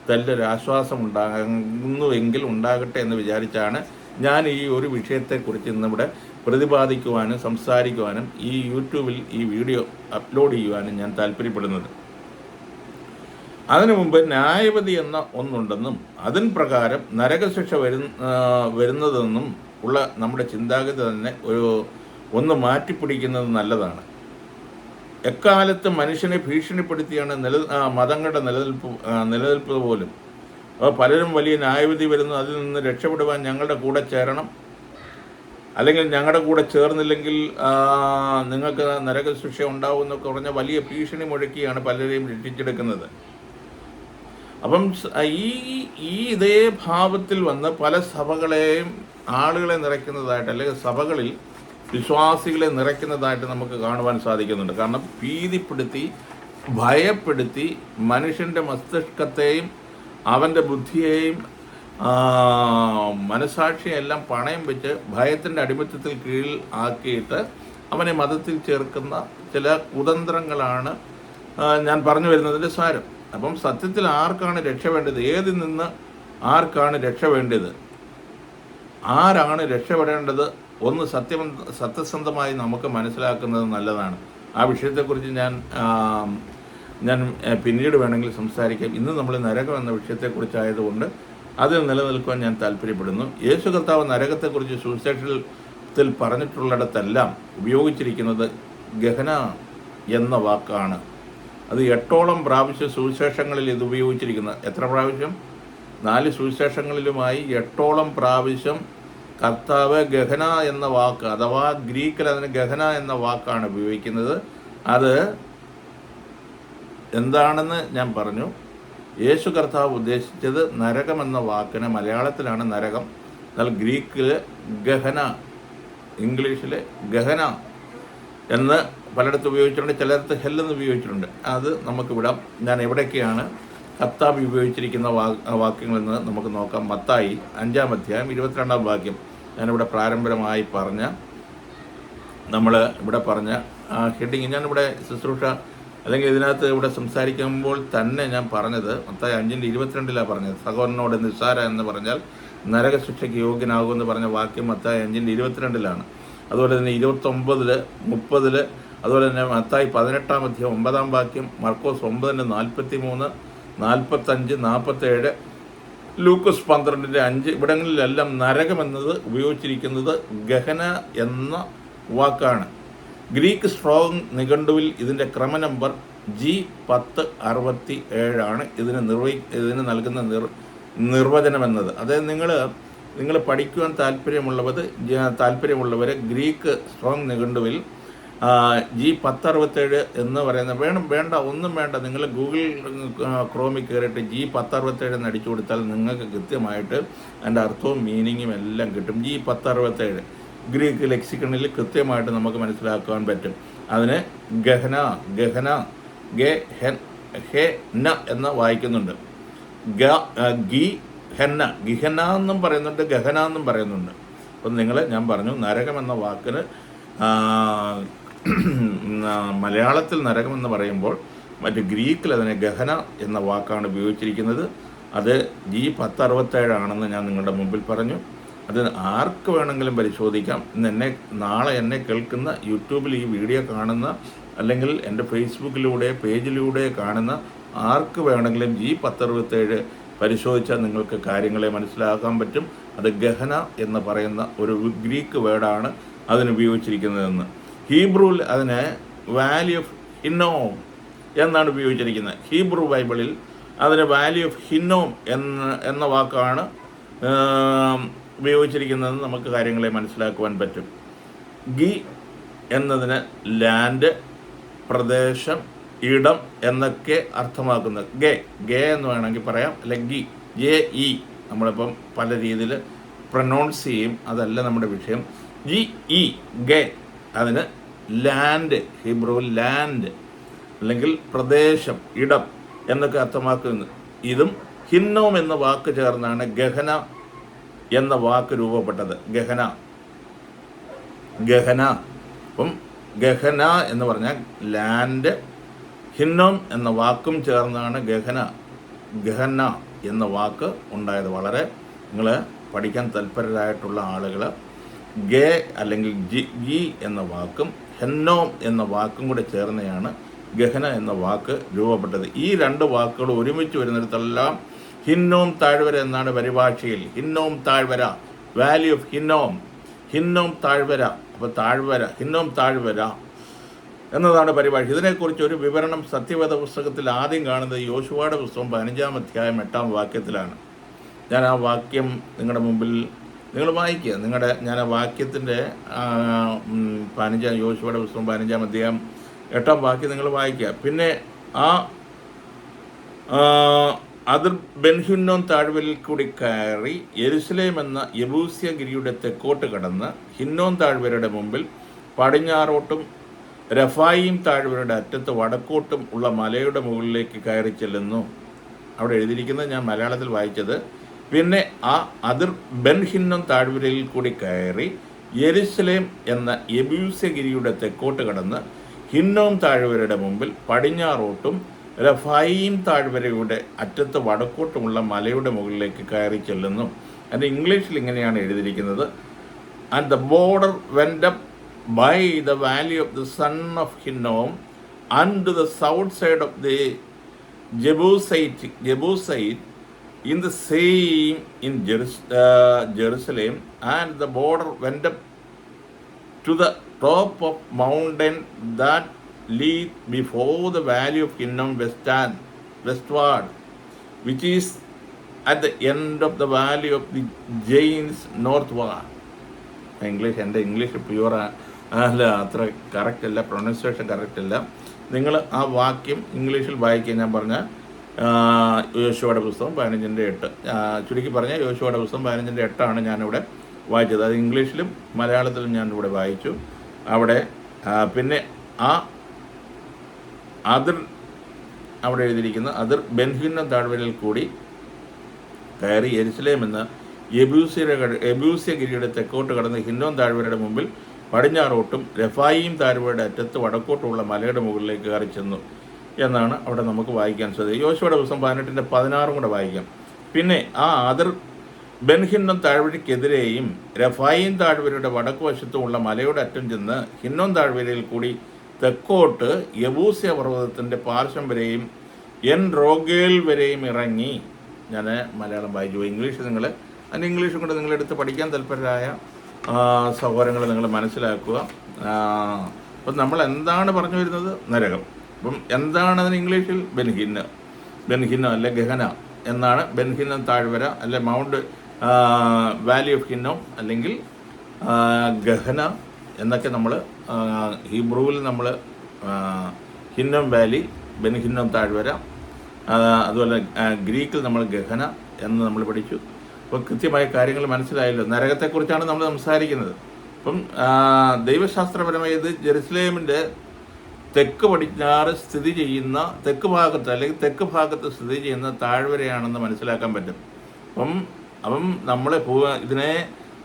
നല്ലൊരാശ്വാസം ഉണ്ടാകുന്നുവെങ്കിൽ ഉണ്ടാകട്ടെ എന്ന് വിചാരിച്ചാണ് ഞാൻ ഈ ഒരു വിഷയത്തെക്കുറിച്ച് ഇന്നിവിടെ പ്രതിപാദിക്കുവാനും സംസാരിക്കുവാനും ഈ യൂട്യൂബിൽ ഈ വീഡിയോ അപ്ലോഡ് ചെയ്യുവാനും ഞാൻ താല്പര്യപ്പെടുന്നത്. അതിനു മുമ്പ് ന്യായവിധി എന്ന ഒന്നുണ്ടെന്നും അതിൻ പ്രകാരം നരകശിക്ഷ വരുന്നതെന്നും ഉള്ള നമ്മുടെ ചിന്താഗതി തന്നെ ഒന്ന് മാറ്റിപ്പിടിക്കുന്നത് നല്ലതാണ്. എക്കാലത്ത് മനുഷ്യനെ ഭീഷണിപ്പെടുത്തിയാണ് മതങ്ങളുടെ നിലനിൽപ്പ് പോലും. അപ്പോൾ പലരും വലിയ ന്യായവിധി വരുന്നു, അതിൽ നിന്ന് രക്ഷപ്പെടുവാൻ ഞങ്ങളുടെ കൂടെ ചേരണം, അല്ലെങ്കിൽ ഞങ്ങളുടെ കൂടെ ചേർന്നില്ലെങ്കിൽ നിങ്ങൾക്ക് നരകശിക്ഷ ഉണ്ടാവും എന്നൊക്കെ പറഞ്ഞ വലിയ ഭീഷണി മുഴക്കിയാണ് പലരെയും രക്ഷിച്ചെടുക്കുന്നത്. അപ്പം ഇതേ ഭാവത്തിൽ വന്ന് പല സഭകളെയും ആളുകളെ നിറയ്ക്കുന്നതായിട്ട്, അല്ലെങ്കിൽ സഭകളിൽ വിശ്വാസികളെ നിറയ്ക്കുന്നതായിട്ട് നമുക്ക് കാണുവാൻ സാധിക്കുന്നുണ്ട്. കാരണം ഭീതിപ്പെടുത്തി ഭയപ്പെടുത്തി മനുഷ്യൻ്റെ മസ്തിഷ്കത്തെയും അവൻ്റെ ബുദ്ധിയെയും മനസാക്ഷിയെല്ലാം പണയം വെച്ച് ഭയത്തിൻ്റെ അടിമത്തത്തിൽ കീഴിൽ ആക്കിയിട്ട് അവനെ മതത്തിൽ ചേർക്കുന്ന ചില കുതന്ത്രങ്ങളാണ് ഞാൻ പറഞ്ഞു വരുന്നതിൻ്റെ സാരം. അപ്പം സത്യത്തിൽ ആർക്കാണ് രക്ഷ വേണ്ടത്? ഏതിൽ നിന്ന് ആർക്കാണ് രക്ഷ വേണ്ടത്? ആരാണ് രക്ഷപ്പെടേണ്ടത്? ഒന്ന് സത്യസന്ധമായി നമുക്ക് മനസ്സിലാക്കുന്നത് നല്ലതാണ്. ആ വിഷയത്തെക്കുറിച്ച് ഞാൻ പിന്നീട് വേണമെങ്കിൽ സംസാരിക്കാം. ഇന്ന് നമ്മൾ നരകം എന്ന വിഷയത്തെക്കുറിച്ചായതുകൊണ്ട് അതിൽ നിലനിൽക്കുവാൻ ഞാൻ താല്പര്യപ്പെടുന്നു. യേശു കർത്താവ് നരകത്തെക്കുറിച്ച് സുവിശേഷത്തിൽ പറഞ്ഞിട്ടുള്ളിടത്തെല്ലാം ഉപയോഗിച്ചിരിക്കുന്നത് ഗഹന എന്ന വാക്കാണ്. അത് 8ഓളം പ്രാവശ്യം സുവിശേഷങ്ങളിൽ ഇത് ഉപയോഗിച്ചിരിക്കുന്നത്. എത്ര പ്രാവശ്യം? 4 സുവിശേഷങ്ങളിലുമായി 8ഓളം പ്രാവശ്യം കർത്താവ് ഗഹന എന്ന വാക്ക്, അഥവാ ഗ്രീക്കിൽ അതിന് ഗഹന എന്ന വാക്കാണ് ഉപയോഗിക്കുന്നത്. അത് എന്താണെന്ന് ഞാൻ പറഞ്ഞു. യേശു കർത്താവ് ഉദ്ദേശിച്ചത് നരകം എന്ന വാക്കിന് മലയാളത്തിലാണ് നരകം, എന്നാൽ ഗ്രീക്കിൽ ഗഹന, ഇംഗ്ലീഷിൽ ഗഹന എന്ന് പലയിടത്ത് ഉപയോഗിച്ചിട്ടുണ്ട്, ചിലയിടത്ത് ഹെല്ലെന്ന് ഉപയോഗിച്ചിട്ടുണ്ട്. അത് നമുക്ക് വിടാം. ഞാൻ എവിടേക്കാണ് കർത്താവ് ഉപയോഗിച്ചിരിക്കുന്ന വാക്യങ്ങളെന്ന് നമുക്ക് നോക്കാം. മത്തായി 5-ാം അധ്യായം 22-ാം വാക്യം. ഞാനിവിടെ പ്രാരംഭമായി നമ്മൾ ഇവിടെ പറഞ്ഞ ഹെഡിങ്, ഞാനിവിടെ ശുശ്രൂഷ അല്ലെങ്കിൽ ഇതിനകത്ത് ഇവിടെ സംസാരിക്കുമ്പോൾ തന്നെ ഞാൻ പറഞ്ഞത് മത്തായി 5:22 പറഞ്ഞത്. സഹോദരനോട് നിസ്സാര എന്ന് പറഞ്ഞാൽ നരകശിക്ഷയ്ക്ക് യോഗ്യനാകുമെന്ന് പറഞ്ഞ വാക്യം മത്തായി 5:22 അതുപോലെ തന്നെ 29, 30, അതുപോലെ തന്നെ മത്തായി 18-ാം അധ്യായം 9-ാം വാക്യം, മർക്കോസ് 9:43, 45, 47, ലൂക്കോസ് 12:5 ഇവിടങ്ങളിലെല്ലാം നരകമെന്നത് ഉപയോഗിച്ചിരിക്കുന്നത് ഗഹന എന്ന വാക്കാണ്. ഗ്രീക്ക് സ്ട്രോങ് നിഘണ്ടുവിൽ ഇതിൻ്റെ ക്രമ നമ്പർ G1067 ഇതിന് നൽകുന്ന നിർവചനമെന്നത്. അതായത് നിങ്ങൾ പഠിക്കുവാൻ താല്പര്യമുള്ളവർ ഗ്രീക്ക് സ്ട്രോങ് നിഘണ്ടുവിൽ G1067 എന്ന് പറയുന്ന ഒന്നും വേണ്ട, നിങ്ങൾ ഗൂഗിൾ ക്രോമിൽ കയറിയിട്ട് G1067 എന്ന് അടിച്ചു കൊടുത്താൽ നിങ്ങൾക്ക് കൃത്യമായിട്ട് അതിൻ്റെ അർത്ഥവും മീനിങ്ങും എല്ലാം കിട്ടും. G1067 ഗ്രീക്ക് ലെക്സിക്കണിൽ കൃത്യമായിട്ട് നമുക്ക് മനസ്സിലാക്കുവാൻ പറ്റും. അതിന് ഗഹന ഗഹന എന്ന് വായിക്കുന്നുണ്ട്. ഗിഹന എന്നും പറയുന്നുണ്ട്, ഗഹന എന്നും പറയുന്നുണ്ട്. അപ്പം ഞാൻ പറഞ്ഞു നരകം എന്ന വാക്കിന് മലയാളത്തിൽ നരകമെന്ന് പറയുമ്പോൾ മറ്റ് ഗ്രീക്കിൽ അതിനെ ഗഹന എന്ന വാക്കാണ് ഉപയോഗിച്ചിരിക്കുന്നത്. അത് G1067 ആണെന്ന് ഞാൻ നിങ്ങളുടെ മുമ്പിൽ പറഞ്ഞു. അത് ആർക്ക് വേണമെങ്കിലും പരിശോധിക്കാം. നാളെ എന്നെ കേൾക്കുന്ന, യൂട്യൂബിൽ ഈ വീഡിയോ കാണുന്ന, അല്ലെങ്കിൽ എൻ്റെ ഫേസ്ബുക്കിലൂടെ പേജിലൂടെ കാണുന്ന ആർക്ക് വേണമെങ്കിലും G1067 പരിശോധിച്ചാൽ നിങ്ങൾക്ക് കാര്യങ്ങളെ മനസ്സിലാക്കാൻ പറ്റും. അത് ഗഹന എന്ന് പറയുന്ന ഒരു ഗ്രീക്ക് വേർഡാണ് അതിനുപയോഗിച്ചിരിക്കുന്നതെന്ന്. ഹീബ്രുവിൽ അതിന് വാലി ഓഫ് ഹിന്നോം എന്നാണ് ഉപയോഗിച്ചിരിക്കുന്നത്. ഹീബ്രു ബൈബിളിൽ അതിന് വാലി ഓഫ് ഹിന്നോം എന്ന വാക്കാണ് ഉപയോഗിച്ചിരിക്കുന്നതെന്ന് നമുക്ക് കാര്യങ്ങളെ മനസ്സിലാക്കുവാൻ പറ്റും. ഗി എന്നതിന് ലാൻഡ്, പ്രദേശം, ഇടം എന്നൊക്കെ അർത്ഥമാക്കുന്നത്. ഗേ എന്ന് വേണമെങ്കിൽ പറയാം, അല്ലെങ്കിൽ GE നമ്മളിപ്പം പല രീതിയിൽ പ്രൊനൗൺസ് ചെയ്യും, അതല്ല നമ്മുടെ വിഷയം. GE ഗേ അതിന് ലാൻഡ്, ഹീബ്രുവിൽ ലാൻഡ് അല്ലെങ്കിൽ പ്രദേശം, ഇടം എന്നൊക്കെ അർത്ഥമാക്കുന്നത്. ഇതും ഹിന്നോം എന്ന വാക്ക് ചേർന്നാണ് ഗഹന എന്ന വാക്ക് രൂപപ്പെട്ടത്. ഗഹന അപ്പം ഗഹന എന്ന് പറഞ്ഞാൽ ലാൻഡ്, ഹിന്നോം എന്ന വാക്കും ചേർന്നാണ് ഗഹന എന്ന വാക്ക് ഉണ്ടായത്. വളരെ നിങ്ങൾ പഠിക്കാൻ തൽപരരായിട്ടുള്ള ആളുകൾ ഗേ അല്ലെങ്കിൽ ജി എന്ന വാക്കും ഹെന്നോം എന്ന വാക്കും കൂടെ ചേർന്നതാണ് ഗഹന എന്ന വാക്ക് രൂപപ്പെട്ടത്. ഈ രണ്ട് വാക്കുകൾ ഒരുമിച്ച് വരുന്നിടത്തെല്ലാം ഹിന്നോം താഴ്വര എന്നാണ് പരിഭാഷയിൽ. ഹിന്നോം താഴ്വര, വാലി ഓഫ് ഹിന്നോം, ഹിന്നോം താഴ്വര. അപ്പോൾ താഴ്വര, ഹിന്നോം താഴ്വര എന്നതാണ് പരിഭാഷ. ഇതിനെക്കുറിച്ച് ഒരു വിവരണം സത്യവേദ പുസ്തകത്തിൽ ആദ്യം കാണുന്നത് യോശുവയുടെ പുസ്തകം 15-ാം അധ്യായം 8-ാം വാക്യത്തിലാണ്. ഞാൻ ആ വാക്യം നിങ്ങളുടെ മുമ്പിൽ നിങ്ങൾ വായിക്കുക. ഞാൻ ആ വാക്യത്തിൻ്റെ യോശുവയുടെ പുസ്തകം 15-ാം അധ്യായം 8-ാം വാക്യം നിങ്ങൾ വായിക്കുക. പിന്നെ അതിർ ബെൻഹിന്നോം താഴ്വരയിൽ കൂടി കയറി യെരുസലേം എന്ന യെബൂസ്യഗിരിയുടെ തെക്കോട്ട് കടന്ന് ഹിന്നോം താഴ്വരയുടെ മുമ്പിൽ പടിഞ്ഞാറോട്ടും രഫായിം താഴ്വരയുടെ അറ്റത്ത് വടക്കോട്ടും ഉള്ള മലയുടെ മുകളിലേക്ക് കയറി ചെല്ലുന്നു. അവിടെ എഴുതിയിരിക്കുന്നത് ഞാൻ മലയാളത്തിൽ വായിച്ചത്. പിന്നെ അതിർ ബെൻഹിന്നോം താഴ്വരയിൽ കൂടി കയറി യെരുസലേം എന്ന യെബൂസ്യഗിരിയുടെ തെക്കോട്ട് കടന്ന് ഹിന്നോം താഴ്വരയുടെ മുമ്പിൽ പടിഞ്ഞാറോട്ടും രഫായിം താഴ്വരയുടെ അറ്റത്ത് വടക്കോട്ടുമുള്ള മലയുടെ മുകളിലേക്ക് കയറി ചെല്ലുന്നു. അതിൻ്റെ ഇംഗ്ലീഷിൽ ഇങ്ങനെയാണ് എഴുതിയിരിക്കുന്നത്. And the border went up by the valley of the son of Hinnom and to the south side of the Jebusite in the same in Jerusalem, and the border went up to the top of mountain that lead before the valley of Hinnom westward, which is at the end of the valley of the Jains northward. എൻ്റെ English pure അല്ല, അത്ര correct അല്ല, pronunciation correct അല്ല. നിങ്ങൾ ആ വാക്യം ഇംഗ്ലീഷിൽ വായിക്കുക. ഞാൻ പറഞ്ഞ യോശുവയുടെ പുസ്തകം 15-8, ചുരുക്കി പറഞ്ഞാൽ യോശുവയുടെ പുസ്തകം 15-8 ഞാനിവിടെ വായിച്ചത്. അത് ഇംഗ്ലീഷിലും മലയാളത്തിലും ഞാനിവിടെ വായിച്ചു. അവിടെ പിന്നെ അവിടെ എഴുതിയിരിക്കുന്ന അതിർ ബെൻഹിന്നോം താഴ്വരയിൽ കൂടി കയറി യെരുസലേം എന്ന യെബൂസ്യഗിരിയുടെ തെക്കോട്ട് കടന്ന് ഹിന്നോം താഴ്വരയുടെ മുമ്പിൽ പടിഞ്ഞാറോട്ടും രഫായിം താഴ്വരയുടെ അറ്റത്ത് വടക്കോട്ടുമുള്ള മലയുടെ മുകളിലേക്ക് കയറി ചെന്നു എന്നാണ് അവിടെ നമുക്ക് വായിക്കാൻ സാധിക്കും. യോശുവയുടെ പുസ്തകം 18-16 കൂടെ വായിക്കാം. പിന്നെ അതിർ ബെൻഹിന്നോം താഴ്വരയ്ക്കെതിരെയും രഫായിം താഴ്വരയുടെ വടക്കു വശത്തുമുള്ള മലയുടെ അറ്റം ചെന്ന് ഹിന്നോം താഴ്വരയിൽ കൂടി തെക്കോട്ട് യെബൂസ്യ പർവ്വതത്തിൻ്റെ പാർശ്വം വരെയും റോഗേൽ വരെയും ഇറങ്ങി. ഞാൻ മലയാളം വായിച്ചു. ഇംഗ്ലീഷും കൂടെ നിങ്ങളെടുത്ത് പഠിക്കാൻ തൽപരരായ സഹോദരങ്ങൾ നിങ്ങൾ മനസ്സിലാക്കുക. അപ്പം നമ്മൾ എന്താണ് പറഞ്ഞു വരുന്നത്? നരകം. അപ്പം എന്താണ് അതിന് ഇംഗ്ലീഷിൽ? ബെൻഹിന്നോ അല്ലെ ഗഹന എന്നാണ്. ബെൻഹിന്നോം താഴ്വര അല്ലെ മൗണ്ട് വാലി ഓഫ് ഹിന്നോം അല്ലെങ്കിൽ ഗഹന എന്നൊക്കെ നമ്മൾ ഹീബ്രുവിൽ നമ്മൾ ഹിന്നോം വാലി, ബെൻഹിന്നോം താഴ്വര, അതുപോലെ ഗ്രീക്കിൽ നമ്മൾ ഗഹന എന്ന് നമ്മൾ പഠിച്ചു. അപ്പോൾ കൃത്യമായ കാര്യങ്ങൾ മനസ്സിലായല്ലോ. നരകത്തെക്കുറിച്ചാണ് നമ്മൾ സംസാരിക്കുന്നത്. അപ്പം ദൈവശാസ്ത്രപരമായി ഇത് ജെറുസലേമിൻ്റെ തെക്ക് പടിഞ്ഞാറ് സ്ഥിതി ചെയ്യുന്ന തെക്ക് ഭാഗത്ത് സ്ഥിതി ചെയ്യുന്ന താഴ്വരയാണെന്ന് മനസ്സിലാക്കാൻ പറ്റും. അപ്പം നമ്മൾ ഇതിനെ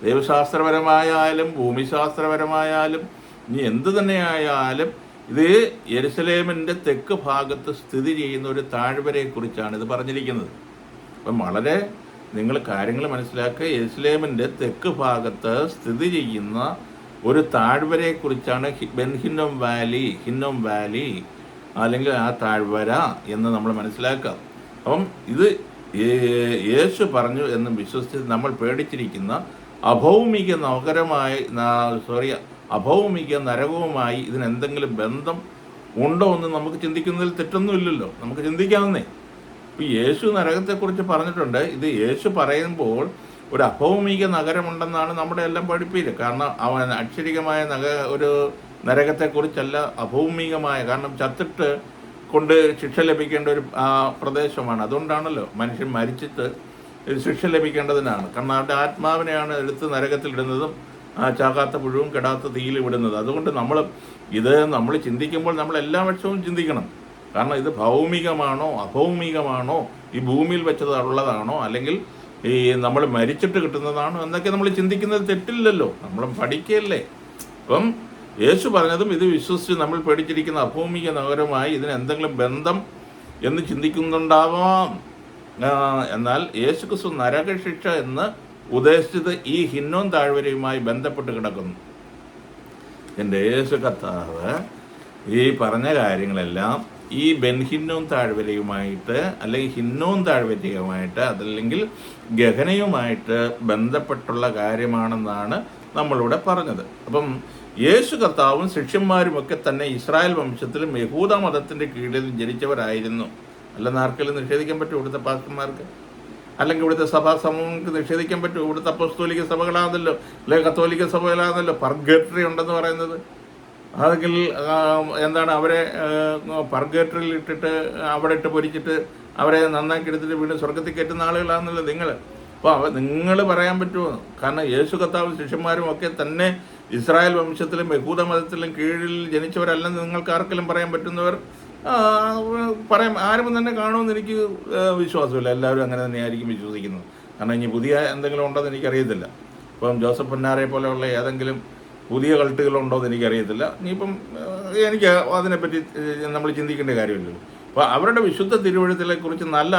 ദൈവശാസ്ത്രപരമായാലും ഭൂമിശാസ്ത്രപരമായാലും ഇനി എന്ത് തന്നെയായാലും ഇത് യെരുസലേമിൻ്റെ തെക്ക് ഭാഗത്ത് സ്ഥിതി ചെയ്യുന്ന ഒരു താഴ്വരയെക്കുറിച്ചാണ് ഇത് പറഞ്ഞിരിക്കുന്നത്. അപ്പം വളരെ നിങ്ങൾ കാര്യങ്ങൾ മനസ്സിലാക്കുക. യെരുസലേമിൻ്റെ തെക്ക് ഭാഗത്ത് സ്ഥിതി ചെയ്യുന്ന ഒരു താഴ്വരയെക്കുറിച്ചാണ് ഹിന്നോം വാലി അല്ലെങ്കിൽ ആ താഴ്വര എന്ന് നമ്മൾ മനസ്സിലാക്കുക. അപ്പം ഇത് യേശു പറഞ്ഞു എന്ന് വിശ്വസിച്ച് നമ്മൾ പേടിച്ചിരിക്കുന്ന അഭൗമിക നരകവുമായി ഇതിനെന്തെങ്കിലും ബന്ധം ഉണ്ടോ എന്ന് നമുക്ക് ചിന്തിക്കുന്നതിൽ തെറ്റൊന്നുമില്ലല്ലോ. നമുക്ക് ചിന്തിക്കാവുന്നേ. ഇപ്പോൾ യേശു നരകത്തെക്കുറിച്ച് പറഞ്ഞിട്ടുണ്ട്. ഇത് യേശു പറയുമ്പോൾ ഒരു അഭൗമിക നഗരമുണ്ടെന്നാണ് നമ്മുടെ എല്ലാം പഠിപ്പില്ല. കാരണം അവൻ അക്ഷരികമായ ഒരു നരകത്തെക്കുറിച്ചല്ല, അഭൗമികമായ, കാരണം ചത്തിട്ട് കൊണ്ട് ശിക്ഷ ലഭിക്കേണ്ട ഒരു പ്രദേശമാണ്. അതുകൊണ്ടാണല്ലോ മനുഷ്യൻ മരിച്ചിട്ട് ശിക്ഷ ലഭിക്കേണ്ടതിനാണ്. കാരണം അവരുടെ ആത്മാവിനെയാണ് എടുത്ത് നരകത്തിലിടുന്നതും ചാകാത്ത പുഴുവും കെടാത്ത തീയിൽ വിടുന്നത്. അതുകൊണ്ട് നമ്മൾ ചിന്തിക്കുമ്പോൾ നമ്മൾ എല്ലാ പക്ഷവും ചിന്തിക്കണം. കാരണം ഇത് ഭൗമികമാണോ അഭൗമികമാണോ, ഈ ഭൂമിയിൽ വെച്ചത് ഉള്ളതാണോ, അല്ലെങ്കിൽ ഈ നമ്മൾ മരിച്ചിട്ട് കിട്ടുന്നതാണോ എന്നൊക്കെ നമ്മൾ ചിന്തിക്കുന്നത് തെറ്റില്ലല്ലോ. നമ്മൾ പഠിക്കുകയല്ലേ. അപ്പം യേശു പറഞ്ഞതും ഇത് വിശ്വസിച്ച് നമ്മൾ പേടിച്ചിരിക്കുന്ന അഭൗമിക നഗരമായി ഇതിന് എന്തെങ്കിലും ബന്ധം എന്ന് ചിന്തിക്കുന്നുണ്ടാവാം. എന്നാൽ യേശുക്രിസ്തു നരകശിക്ഷ എന്ന് ഉദ്ദേശിച്ചത് ഈ ഹിന്നോം താഴ്വരയുമായി ബന്ധപ്പെട്ട് കിടക്കുന്നു. എൻ്റെ യേശു കർത്താവ് ഈ പറഞ്ഞ കാര്യങ്ങളെല്ലാം ഈ ബെൻഹിന്നോം താഴ്വരയുമായിട്ട് അല്ലെങ്കിൽ ഹിന്നോം താഴ്വരയുമായിട്ട് അതല്ലെങ്കിൽ ഗഹനയുമായിട്ട് ബന്ധപ്പെട്ടുള്ള കാര്യമാണെന്നാണ് നമ്മളിവിടെ പറഞ്ഞത്. അപ്പം യേശു കർത്താവും ശിഷ്യന്മാരുമൊക്കെ തന്നെ ഇസ്രായേൽ വംശത്തിലും യഹൂദ മതത്തിൻ്റെ കീഴിൽ ജനിച്ചവരായിരുന്നു. അല്ലെന്ന് ആർക്കെങ്കിലും നിഷേധിക്കാൻ പറ്റും ഇവിടുത്തെ പാസ്റ്റർമാർക്ക്, അല്ലെങ്കിൽ ഇവിടുത്തെ സഭാ സമൂഹങ്ങൾക്ക് നിഷേധിക്കാൻ പറ്റും? ഇവിടുത്തെ അപ്പോസ്തോലിക സഭകളാണല്ലോ, അല്ലെങ്കിൽ കത്തോലിക്ക സഭകളാണല്ലോ പർഗേറ്ററി ഉണ്ടെന്ന് പറയുന്നത്. അതെങ്കിൽ എന്താണ്, അവരെ പർഗേറ്ററിയിൽ ഇട്ടിട്ട് അവിടെ ഇട്ട് പൊരിച്ചിട്ട് അവരെ നന്നാക്കി എടുത്തിട്ട് വീണ്ടും സ്വർഗത്തിൽ കയറ്റുന്ന ആളുകളാണെന്നല്ലോ നിങ്ങൾ. അപ്പോൾ നിങ്ങൾ പറയാൻ പറ്റുമോ? കാരണം യേശു കർത്താവും ശിഷ്യന്മാരും ഒക്കെ തന്നെ ഇസ്രായേൽ വംശത്തിലും യഹൂദ മതത്തിലും കീഴിൽ ജനിച്ചവരല്ലെന്ന് നിങ്ങൾക്ക് ആർക്കെങ്കിലും പറയാൻ പറ്റുന്നവർ പറയാം. ആരും തന്നെ കാണുമെന്ന് എനിക്ക് വിശ്വാസമില്ല. എല്ലാവരും അങ്ങനെ തന്നെയായിരിക്കും വിശ്വസിക്കുന്നത്. കാരണം ഇനി പുതിയ എന്തെങ്കിലും ഉണ്ടോയെന്ന് എനിക്കറിയത്തില്ല. ഇപ്പം ജോസഫ് പൊന്നാരെ പോലെയുള്ള ഏതെങ്കിലും പുതിയ കൾട്ടുകളുണ്ടോ എന്ന് എനിക്കറിയത്തില്ല. ഇനിയിപ്പം എനിക്ക് അതിനെപ്പറ്റി നമ്മൾ ചിന്തിക്കേണ്ട കാര്യമില്ലല്ലോ. അപ്പോൾ അവരുടെ വിശുദ്ധ തിരുവഴുത്തിനെക്കുറിച്ച് നല്ല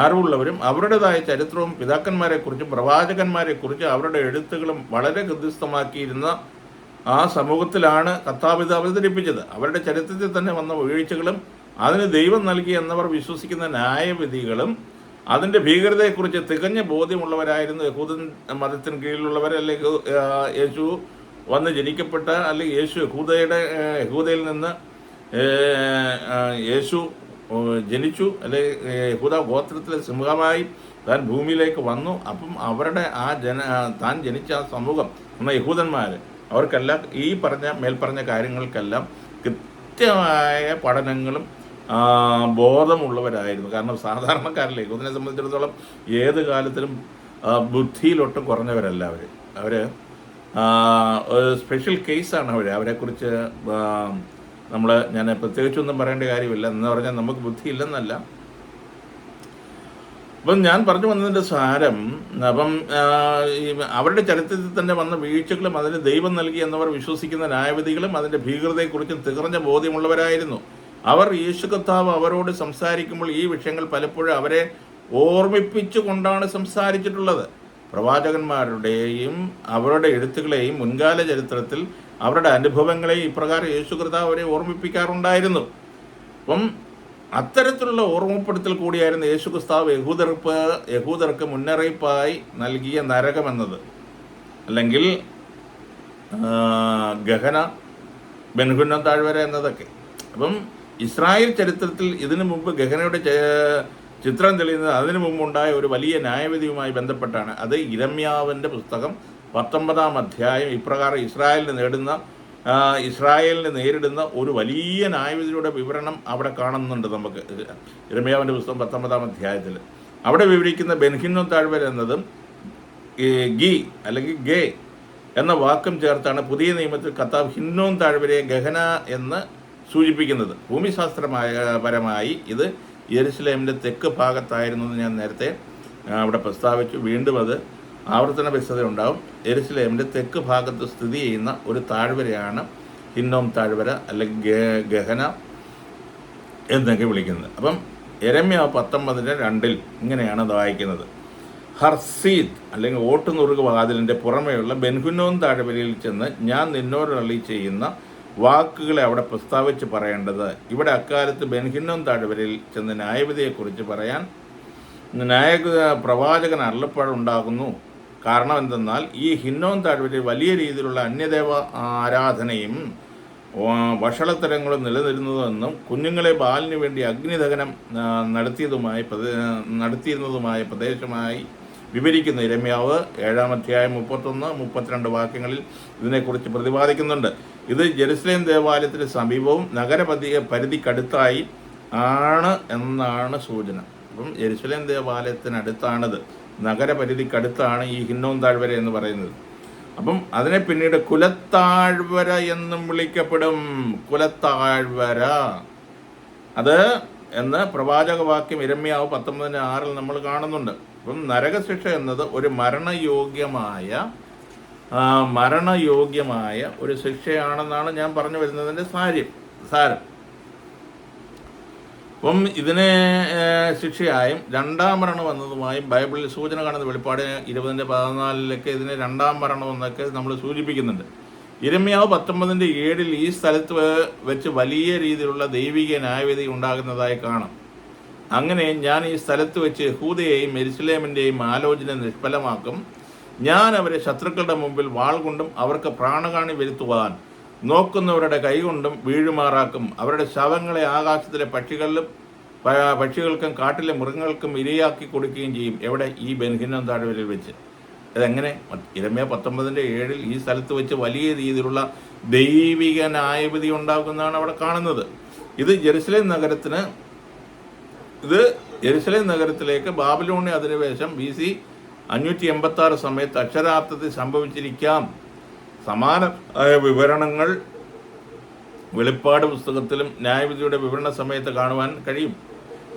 അറിവുള്ളവരും അവരുടേതായ ചരിത്രവും പിതാക്കന്മാരെക്കുറിച്ചും പ്രവാചകന്മാരെക്കുറിച്ച് അവരുടെ എഴുത്തുകളും വളരെ ഹൃദ്യസ്ഥമാക്കിയിരുന്ന ആ സമൂഹത്തിലാണ് കർത്താവ് ഇത് അവതരിപ്പിച്ചത്. അവരുടെ ചരിത്രത്തിൽ തന്നെ വന്ന വീഴ്ചകളും അതിന് ദൈവം നൽകി എന്നവർ വിശ്വസിക്കുന്ന ന്യായവിധികളും അതിൻ്റെ ഭീകരതയെക്കുറിച്ച് തികഞ്ഞ ബോധ്യമുള്ളവരായിരുന്നു യഹൂദൻ മതത്തിന് കീഴിലുള്ളവർ. അല്ലെങ്കിൽ യേശു വന്ന് ജനിക്കപ്പെട്ട അല്ലെങ്കിൽ യേശു യഹൂദയിൽ നിന്ന് യേശു ജനിച്ചു, അല്ലെങ്കിൽ യഹൂദ ഗോത്രത്തിലെ സിംഹമായി താൻ ഭൂമിയിലേക്ക് വന്നു. അപ്പം അവരുടെ താൻ ജനിച്ച ആ സമൂഹം എന്ന യഹൂദന്മാർ അവർക്കെല്ലാം ഈ മേൽപ്പറഞ്ഞ കാര്യങ്ങൾക്കെല്ലാം കൃത്യമായ പഠനങ്ങളും ബോധമുള്ളവരായിരുന്നു. കാരണം സാധാരണക്കാരല്ലേ, യഹൂദനെ സംബന്ധിച്ചിടത്തോളം ഏത് കാലത്തിലും ബുദ്ധിയിലൊട്ടും കുറഞ്ഞവരല്ല അവർ സ്പെഷ്യൽ കേസാണ് അവരെക്കുറിച്ച് ഞാൻ പ്രത്യേകിച്ചൊന്നും പറയേണ്ട കാര്യമില്ല. എന്ന് പറഞ്ഞാൽ നമുക്ക് ബുദ്ധിയില്ലെന്നല്ല. അപ്പം ഞാൻ പറഞ്ഞു വന്നതിൻ്റെ സാരം, അപ്പം അവരുടെ ചരിത്രത്തിൽ തന്നെ വന്ന വീഴ്ചകളും അതിന് ദൈവം നൽകി എന്നവർ വിശ്വസിക്കുന്ന ന്യായവിധികളും അതിൻ്റെ ഭീകരതയെക്കുറിച്ചും തികഞ്ഞ ബോധ്യമുള്ളവരായിരുന്നു. അവർ യേശു കർത്താവ് അവരോട് സംസാരിക്കുമ്പോൾ ഈ വിഷയങ്ങൾ പലപ്പോഴും അവരെ ഓർമ്മിപ്പിച്ചു കൊണ്ടാണ് സംസാരിച്ചിട്ടുള്ളത്. പ്രവാചകന്മാരുടെയും അവരുടെ എഴുത്തുകളെയും മുൻകാല ചരിത്രത്തിൽ അവരുടെ അനുഭവങ്ങളെയും ഇപ്രകാരം യേശു കർത്താവ് അവരെ ഓർമ്മിപ്പിക്കാറുണ്ടായിരുന്നു. അപ്പം അത്തരത്തിലുള്ള ഓർമ്മപ്പെടുത്തൽ കൂടിയായിരുന്നു യേശു ക്രിസ്തു യഹൂദർക്ക് മുന്നറിയിപ്പായി നൽകിയ നരകമെന്നത്, അല്ലെങ്കിൽ ഗഹന, ബെൻഹിന്നോം താഴ്വര എന്നതൊക്കെ. അപ്പം ഇസ്രായേൽ ചരിത്രത്തിൽ ഇതിനു മുമ്പ് ഗഹനയുടെ ചിത്രം തെളിയുന്നത് അതിനു മുമ്പുണ്ടായ ഒരു വലിയ ന്യായവിധിയുമായി ബന്ധപ്പെട്ടാണ്. അത് ഇരമ്യാവിൻ്റെ പുസ്തകം 19-ാം അധ്യായം ഇപ്രകാരം ഇസ്രായേലിനെ നേരിടുന്ന ഒരു വലിയ ന്യായവിധിയുടെ വിവരണം അവിടെ കാണുന്നുണ്ട്. നമുക്ക് ഇരമ്യാവിൻ്റെ പുസ്തകം 19-ാം അധ്യായത്തിൽ അവിടെ വിവരിക്കുന്ന ബെൻഹിന്നോം താഴ്വര എന്നതും ഗി അല്ലെങ്കിൽ ഗേ എന്ന വാക്കും ചേർത്താണ് പുതിയ നിയമത്തിൽ കർത്താവ് ഹിന്നോം താഴ്വരയെ ഗഹന എന്ന് സൂചിപ്പിക്കുന്നത്. ഭൂമിശാസ്ത്രപരമായി ഇത് യെരുശലേമിൻ്റെ തെക്ക് ഭാഗത്തായിരുന്നു എന്ന് ഞാൻ നേരത്തെ അവിടെ പ്രസ്താവിച്ചു. വീണ്ടും അത് ആവർത്തന വ്യക്തത ഉണ്ടാവും. യെരുശലേമിൻ്റെ തെക്ക് ഭാഗത്ത് സ്ഥിതി ചെയ്യുന്ന ഒരു താഴ്വരയാണ് ഹിന്നോം താഴ്വര അല്ലെങ്കിൽ ഗഹന എന്നൊക്കെ വിളിക്കുന്നത്. അപ്പം യെരമ്യാവ് 19:2 ഇങ്ങനെയാണ് അത് വായിക്കുന്നത്: ഹർസീദ് അല്ലെങ്കിൽ ഓട്ടുനുറുക് വാതിലിൻ്റെ പുറമെയുള്ള ബെൻഹിന്നോം താഴ്വരയിൽ ചെന്ന് ഞാൻ നിന്നോട് അരുളി ചെയ്യുന്ന വാക്കുകളെ അവിടെ പ്രസ്താവിച്ച് പറയേണ്ടത്. ഇവിടെ അക്കാലത്ത് ബെൻഹിന്നോം താഴ്വരയിൽ ചെന്ന് ന്യായവിധിയെക്കുറിച്ച് പറയാൻ പ്രവാചകൻ അരുളപ്പാടുണ്ടാകുന്നു. കാരണം എന്തെന്നാൽ ഈ ഹിന്നോം താഴ്വരയിൽ വലിയ രീതിയിലുള്ള അന്യദേവ ആരാധനയും വഷളത്തരങ്ങളും നിലനിരുന്നതെന്നും കുഞ്ഞുങ്ങളെ ബാലിന് വേണ്ടി അഗ്നിദഹനം നടത്തിയിരുന്നതുമായ പ്രദേശമായി വിവരിക്കുന്ന ഇരമ്യാവ് 7-ാം അധ്യായം 31-32 വാക്യങ്ങളിൽ ഇതിനെക്കുറിച്ച് പ്രതിപാദിക്കുന്നുണ്ട്. ഇത് ജെറുസലേം ദേവാലയത്തിന് സമീപവും പരിധിക്കടുത്തായി ആണ് എന്നാണ് സൂചന. അപ്പം ജെറുസലേം ദേവാലയത്തിനടുത്താണിത്, നഗരപരിധിക്കടുത്താണ് ഈ ഹിന്നോം താഴ്വര എന്ന് പറയുന്നത്. അപ്പം അതിനെ പിന്നീട് കുലത്താഴ്വര എന്നും വിളിക്കപ്പെടും. കുലത്താഴ്വര അത് എന്ന് പ്രവാചകവാക്യം ഇരമ്യാവ് 19:6 നമ്മൾ കാണുന്നുണ്ട്. അപ്പം നരകശിക്ഷ എന്നത് ഒരു മരണയോഗ്യമായ ഒരു ശിക്ഷയാണെന്നാണ് ഞാൻ പറഞ്ഞു വരുന്നതിൻ്റെ സാരം. അപ്പം ഇതിനെ ശിക്ഷയായും രണ്ടാം മരണം എന്നതുമായും ബൈബിളിൽ സൂചന കാണുന്ന വെളിപ്പാട് 20:14 ഇതിനെ രണ്ടാം മരണം എന്നൊക്കെ നമ്മൾ സൂചിപ്പിക്കുന്നുണ്ട്. യിരെമ്യാവ് 19:7 ഈ സ്ഥലത്ത് വെച്ച് വലിയ രീതിയിലുള്ള ദൈവിക ന്യായവിധി ഉണ്ടാകുന്നതായി കാണാം. അങ്ങനെ ഞാൻ ഈ സ്ഥലത്ത് വെച്ച് യഹൂദയെയും യെരുശലേമിൻ്റെയും ആലോചന നിഷ്ഫലമാക്കും. ഞാൻ അവരെ ശത്രുക്കളുടെ മുമ്പിൽ വാൾ കൊണ്ടും അവർക്ക് പ്രാണഹാനി വരുത്തുവാൻ നോക്കുന്നവരുടെ കൈകൊണ്ടും വീഴുമാറാക്കും. അവരുടെ ശവങ്ങളെ ആകാശത്തിലെ പക്ഷികൾക്കും കാട്ടിലെ മൃഗങ്ങൾക്കും ഇരയാക്കി കൊടുക്കുകയും ചെയ്യും. എവിടെ? ഈ ബെൻഹിന്നോം താഴ്വരയിൽ വെച്ച്. അതെങ്ങനെ? യിരെമ്യാ 19:7 ഈ സ്ഥലത്ത് വെച്ച് വലിയ രീതിയിലുള്ള ദൈവിക ന്യായവിധി ഉണ്ടാകുന്നതാണ് അവിടെ കാണുന്നത്. ഇത് യെരുശലേം നഗരത്തിലേക്ക് ബാബിലോണിയ അധിനിവേശം BC 586 സമയത്ത് അക്ഷരാർത്ഥത്തിൽ സംഭവിച്ചിരിക്കാം. സമാനമായ വിവരണങ്ങൾ വെളിപ്പാട് പുസ്തകത്തിലും ന്യായവിധിയുടെ വിവരണ സമയത്ത് കാണുവാൻ കഴിയും.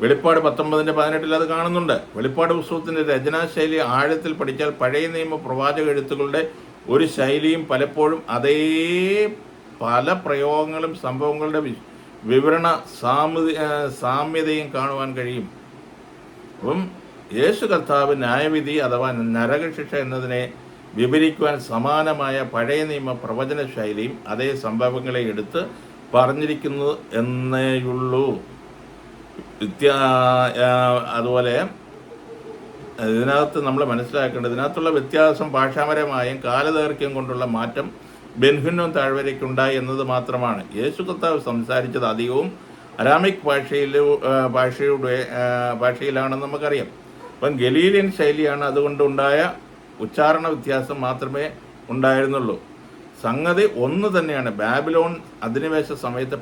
വെളിപ്പാട് 19:18 അത് കാണുന്നുണ്ട്. വെളിപ്പാട് പുസ്തകത്തിൻ്റെ രചനാശൈലി ആഴത്തിൽ പഠിച്ചാൽ പഴയ നിയമ പ്രവാചക എഴുത്തുകളുടെ ഒരു ശൈലിയും പലപ്പോഴും അതേ പല പ്രയോഗങ്ങളും സംഭവങ്ങളുടെ വിവരണ സാമ്യതയും കാണുവാൻ കഴിയും. അപ്പം യേശു കർത്താവ് ന്യായവിധി അഥവാ നരകശിക്ഷ എന്നതിനെ വിവരിക്കുവാൻ സമാനമായ പഴയ നിയമ പ്രവചന ശൈലിയും അതേ സംഭവങ്ങളെ എടുത്ത് പറഞ്ഞിരിക്കുന്നു എന്നേയുള്ളൂ. അതുപോലെ ഇതിനകത്ത് നമ്മൾ മനസ്സിലാക്കേണ്ടത് ഇതിനകത്തുള്ള വ്യത്യാസം ഭാഷാപരമായും കാലദൈർഘ്യം കൊണ്ടുള്ള മാറ്റം ബെൻഹിന്നോം താഴ്വരയ്ക്കുണ്ടായി എന്നത് മാത്രമാണ്. യേശു കർത്താവ് സംസാരിച്ചത് അധികവും അരാമിക് ഭാഷയിലാണെന്ന് നമുക്കറിയാം. അപ്പം ഗലീലിയൻ ശൈലിയാണ്, അതുകൊണ്ടുണ്ടായ ഉച്ചാരണ വ്യത്യാസം മാത്രമേ ഉണ്ടായിരുന്നുള്ളൂ. സംഗതി ഒന്ന് തന്നെയാണ്. ബാബിലോൺ അധിനിവേശ സമയത്ത്